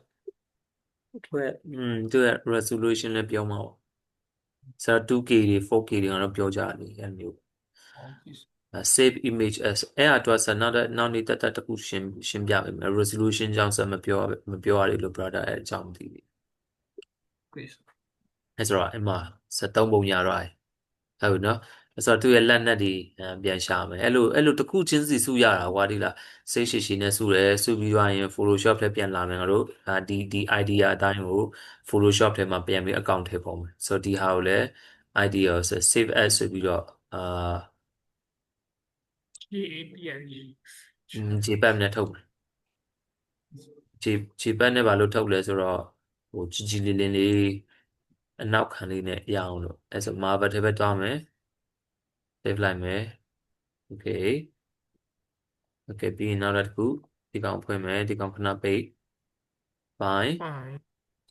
သူရဲ့ resolution လည်းပြောမှာပေါ့ဆိုတော့ 2K တွေ 4K တွေကတော့ပြောကြတယ်အဲ့မျိုး save image as အဲ့အတွက်ဆက်နောက်နေ့တက်တစ်ခုရှင်းပြပေးမယ် resolution ကြောင့်ဆက်မပြောရတယ်လို့ brother အဲ့အကြောင်းသိတယ် Okay, sir အဲ့ဆိုတော့အမ73ပုံရတော့ဟုတ်ပြီနော်အဲ့ဆိုတော့သူ့ရဲ့လက်နက်တွေပြန်ရှာမယ်အဲ့လိုတစ်ခုချင်းစီစုရတာကွာဒီလားစိတ်ရှိနဲ့စုတယ်စုပြီးသွားရင် Photoshop ထဲပြန်လာမယ်ငါတို့ဒီ idea အတိုင်းကို Photoshop ထဲမှာပြန်ပြီး account ထဲပေါ်မယ်ဆိုတော့ဒီဟာကိုလည်း idea ဆို save as ဆိုပြီးတော့GAPNG JPEG နဲ့ထုတ်မယ် JPEG နဲ့ဘာလို့ထုတ်လဲဆိုတော့ဟိုကြီးလေးလေးအနောက်ခံလေးနဲ့ရအောင်လို့အဲ့ဆို Marvel ထဲပဲတွားမယ် save လိုက်မယ် okay ပြီးရင်နောက်တစ်ခုဒီကောင်ဖွင့်မယ်ဒီကောင်ခဏပိတ် fine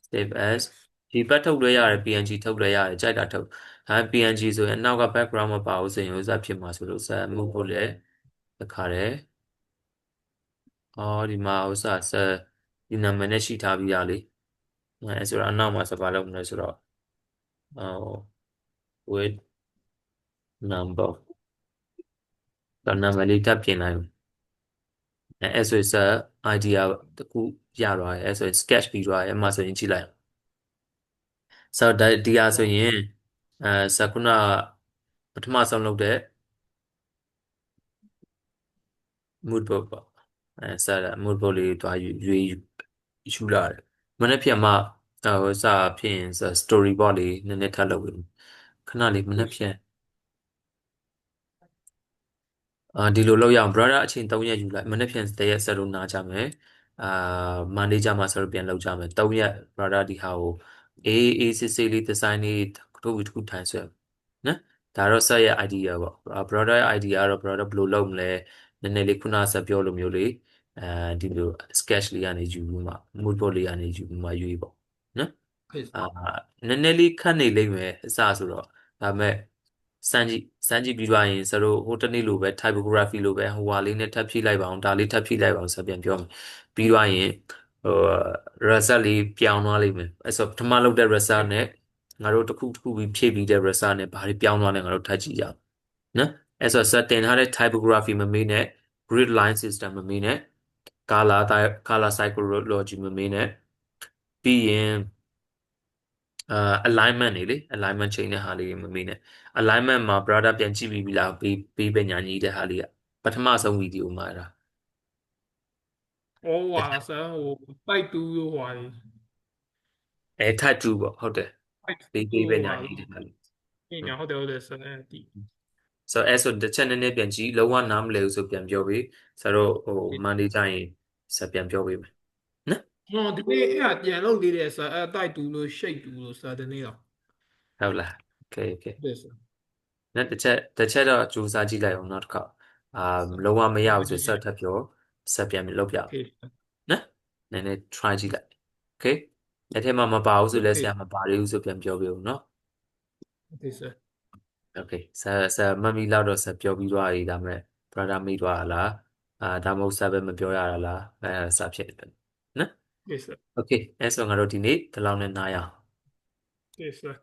save as ဒီပတ်ထုတ်လွှဲရတယ် PNG ထုတ်လွှဲရတယ်ကြိုက်တာထုတ်ဒါ PNG ဆိုရင်အနောက်က background မပါဘူးဆိုရင်ဥစားဖြစ်မှာဆိုလို့ဆက်မှုဖို့လေတခါတယ်ဒီမှာဥစားဆက်ဒီနာမည်နဲ့ရှိထားပြီးရလေအဲဆိုတော့အနောက်မှာစပါလုပ်မလဲဆိုတော့with number တော့နာမည်လေးထပ်ပြင်လိုက်အဲ့ဆိုရင် idea တခုရသွားတယ်အဲ့ဆိုရင် sketch ပြီးသွားတယ်အမှဆိုရင်ကြည့်လိုက်ဆိုတော့ဒီဟာဆိုရင်စခုနပထမဆုံးလုပ်တဲ့ mood board ပေါ့ဆက် mood board လေးတွားယူလာတယ်မနေ့ပြန်မှစာဖြစ်ရင် story board လေးနည်းနည်းထပ်လုပ်ပြီးခဏလေးမနေ့ပြန်ဒီလိုလုပ်ရအောင် brother အချိန်3ရက်ယူလိုက်မနေ့ပြန်တရက်ဆက်လို့နားကြမယ်Monday ကြမှာဆက်လို့ပြန်လုပ်ကြမယ်3ရက် brother ဒီဟာကိုအေးစစ်လေး design လေးတစ်ခုထိုင်ဆွဲနော်ဒါတော့ဆက်ရဲ့ idea ပေါ့ brother ရဲ့ idea ကတော့ brother ဘယ်လိုလုပ်မလဲနည်းနည်းလေးခုနဆက်ပြောလိုမျိုးလေးဒီလို sketch လေးကနေယူပြီးမှ mood board လေးကနေယူပြီးမှရွေးပေါ့နော်နည်းနည်းလေးခက်နေလိမ့်မယ်အစဆိုတော့ဒါပေမဲ့စမ်းကြည့်ပြီးသွားရင်စတို့ဟိုတနေ့လိုပဲ typography လိုပဲဟိုဟာလေးနဲ့ထပ်ဖြည့်လိုက်ပါအောင်ဒါလေးထပ်ဖြည့်လိုက်ပါအောင်ဆက်ပြန်ပြောမယ်ပြီးသွားရင်result လေးပြောင်းသွားလိမ့်မယ်အဲ့ဆိုပထမလုပ်တဲ့ result နဲ့ငါတို့တစ်ခုပြီးဖြည့်ပြီးတဲ့ result နဲ့ဘာတွေပြောင်းသွားလဲငါတို့ထပ်ကြည့်ကြအောင်နော်အဲ့ဆိုဆက်တင်ထားတဲ့ typography မမေးနဲ့ grid line system မမေးနဲ့ color psychology မမေးနဲ့ပြီးရင် alignment နေလေ alignment chain တဲ့ဟာလေးမမေးနဲ့ alignment မှာ brother ပြန်ကြည့်ပြီးပြီလားပေးပညာကြီးတဲ့ဟာလေးကပထမဆုံးဗီဒီယိုမှာအဲ့ဒါဟောပါဆရာဟိုပိုက်တူးရောဟွာလေtype 2ပေါ့ဟုတ်တယ်ပေးပညာကြီးတဲ့ဟာလေးညဟုတ်တယ်ဆရာဒီ so အဲ့ဆိုတစ်ချက်နည်းနည်းပြန်ကြည့်လုံးဝနားမလည်ဘူးဆိုပြန်ပြောပြီးဆိုတော့ဟို Monday ကျရင်ဆက်ပြန်ပြောပေးမယ်နော်ဒီနေ့အဲ့ပြန်လုပ်သေးတယ်ဆရာအဲ့တိုက်တူးလို့ရှိတ်တူးလို့ဆရာဒီနေ့တော့ဟုတ်လား okay ဟုတ်ဆရာနဲ့တစ်ချက်တော့ကြိုးစားကြည့်လိုက်အောင်နောက်တစ်ခါလုံးဝမရဘူးဆိုဆက်ထပ်ပြောဆက်ပြန်ပြီးလုပ်ပြနော်နည်းနည်း try ကြည့်လိုက် okay အဲ့ထဲမှာမပါဘူးဆိုလဲဆရာမပါသေးဘူးဆိုပြန်ပြောပြဦးနော် okay sir okay ဆက်မမီလောက်တော့ဆက်ပြောပြီးသွားပြီဒါမဲ့ brother မိသွားလားဒါမဟုတ်ဆက်ပဲမပြောရတာလားစဖြစ်တယ်နော် okay sir okay အဲ့ဆိုငါတို့ဒီနေ့ဒီလောက်နဲ့နားရအောင် okay sir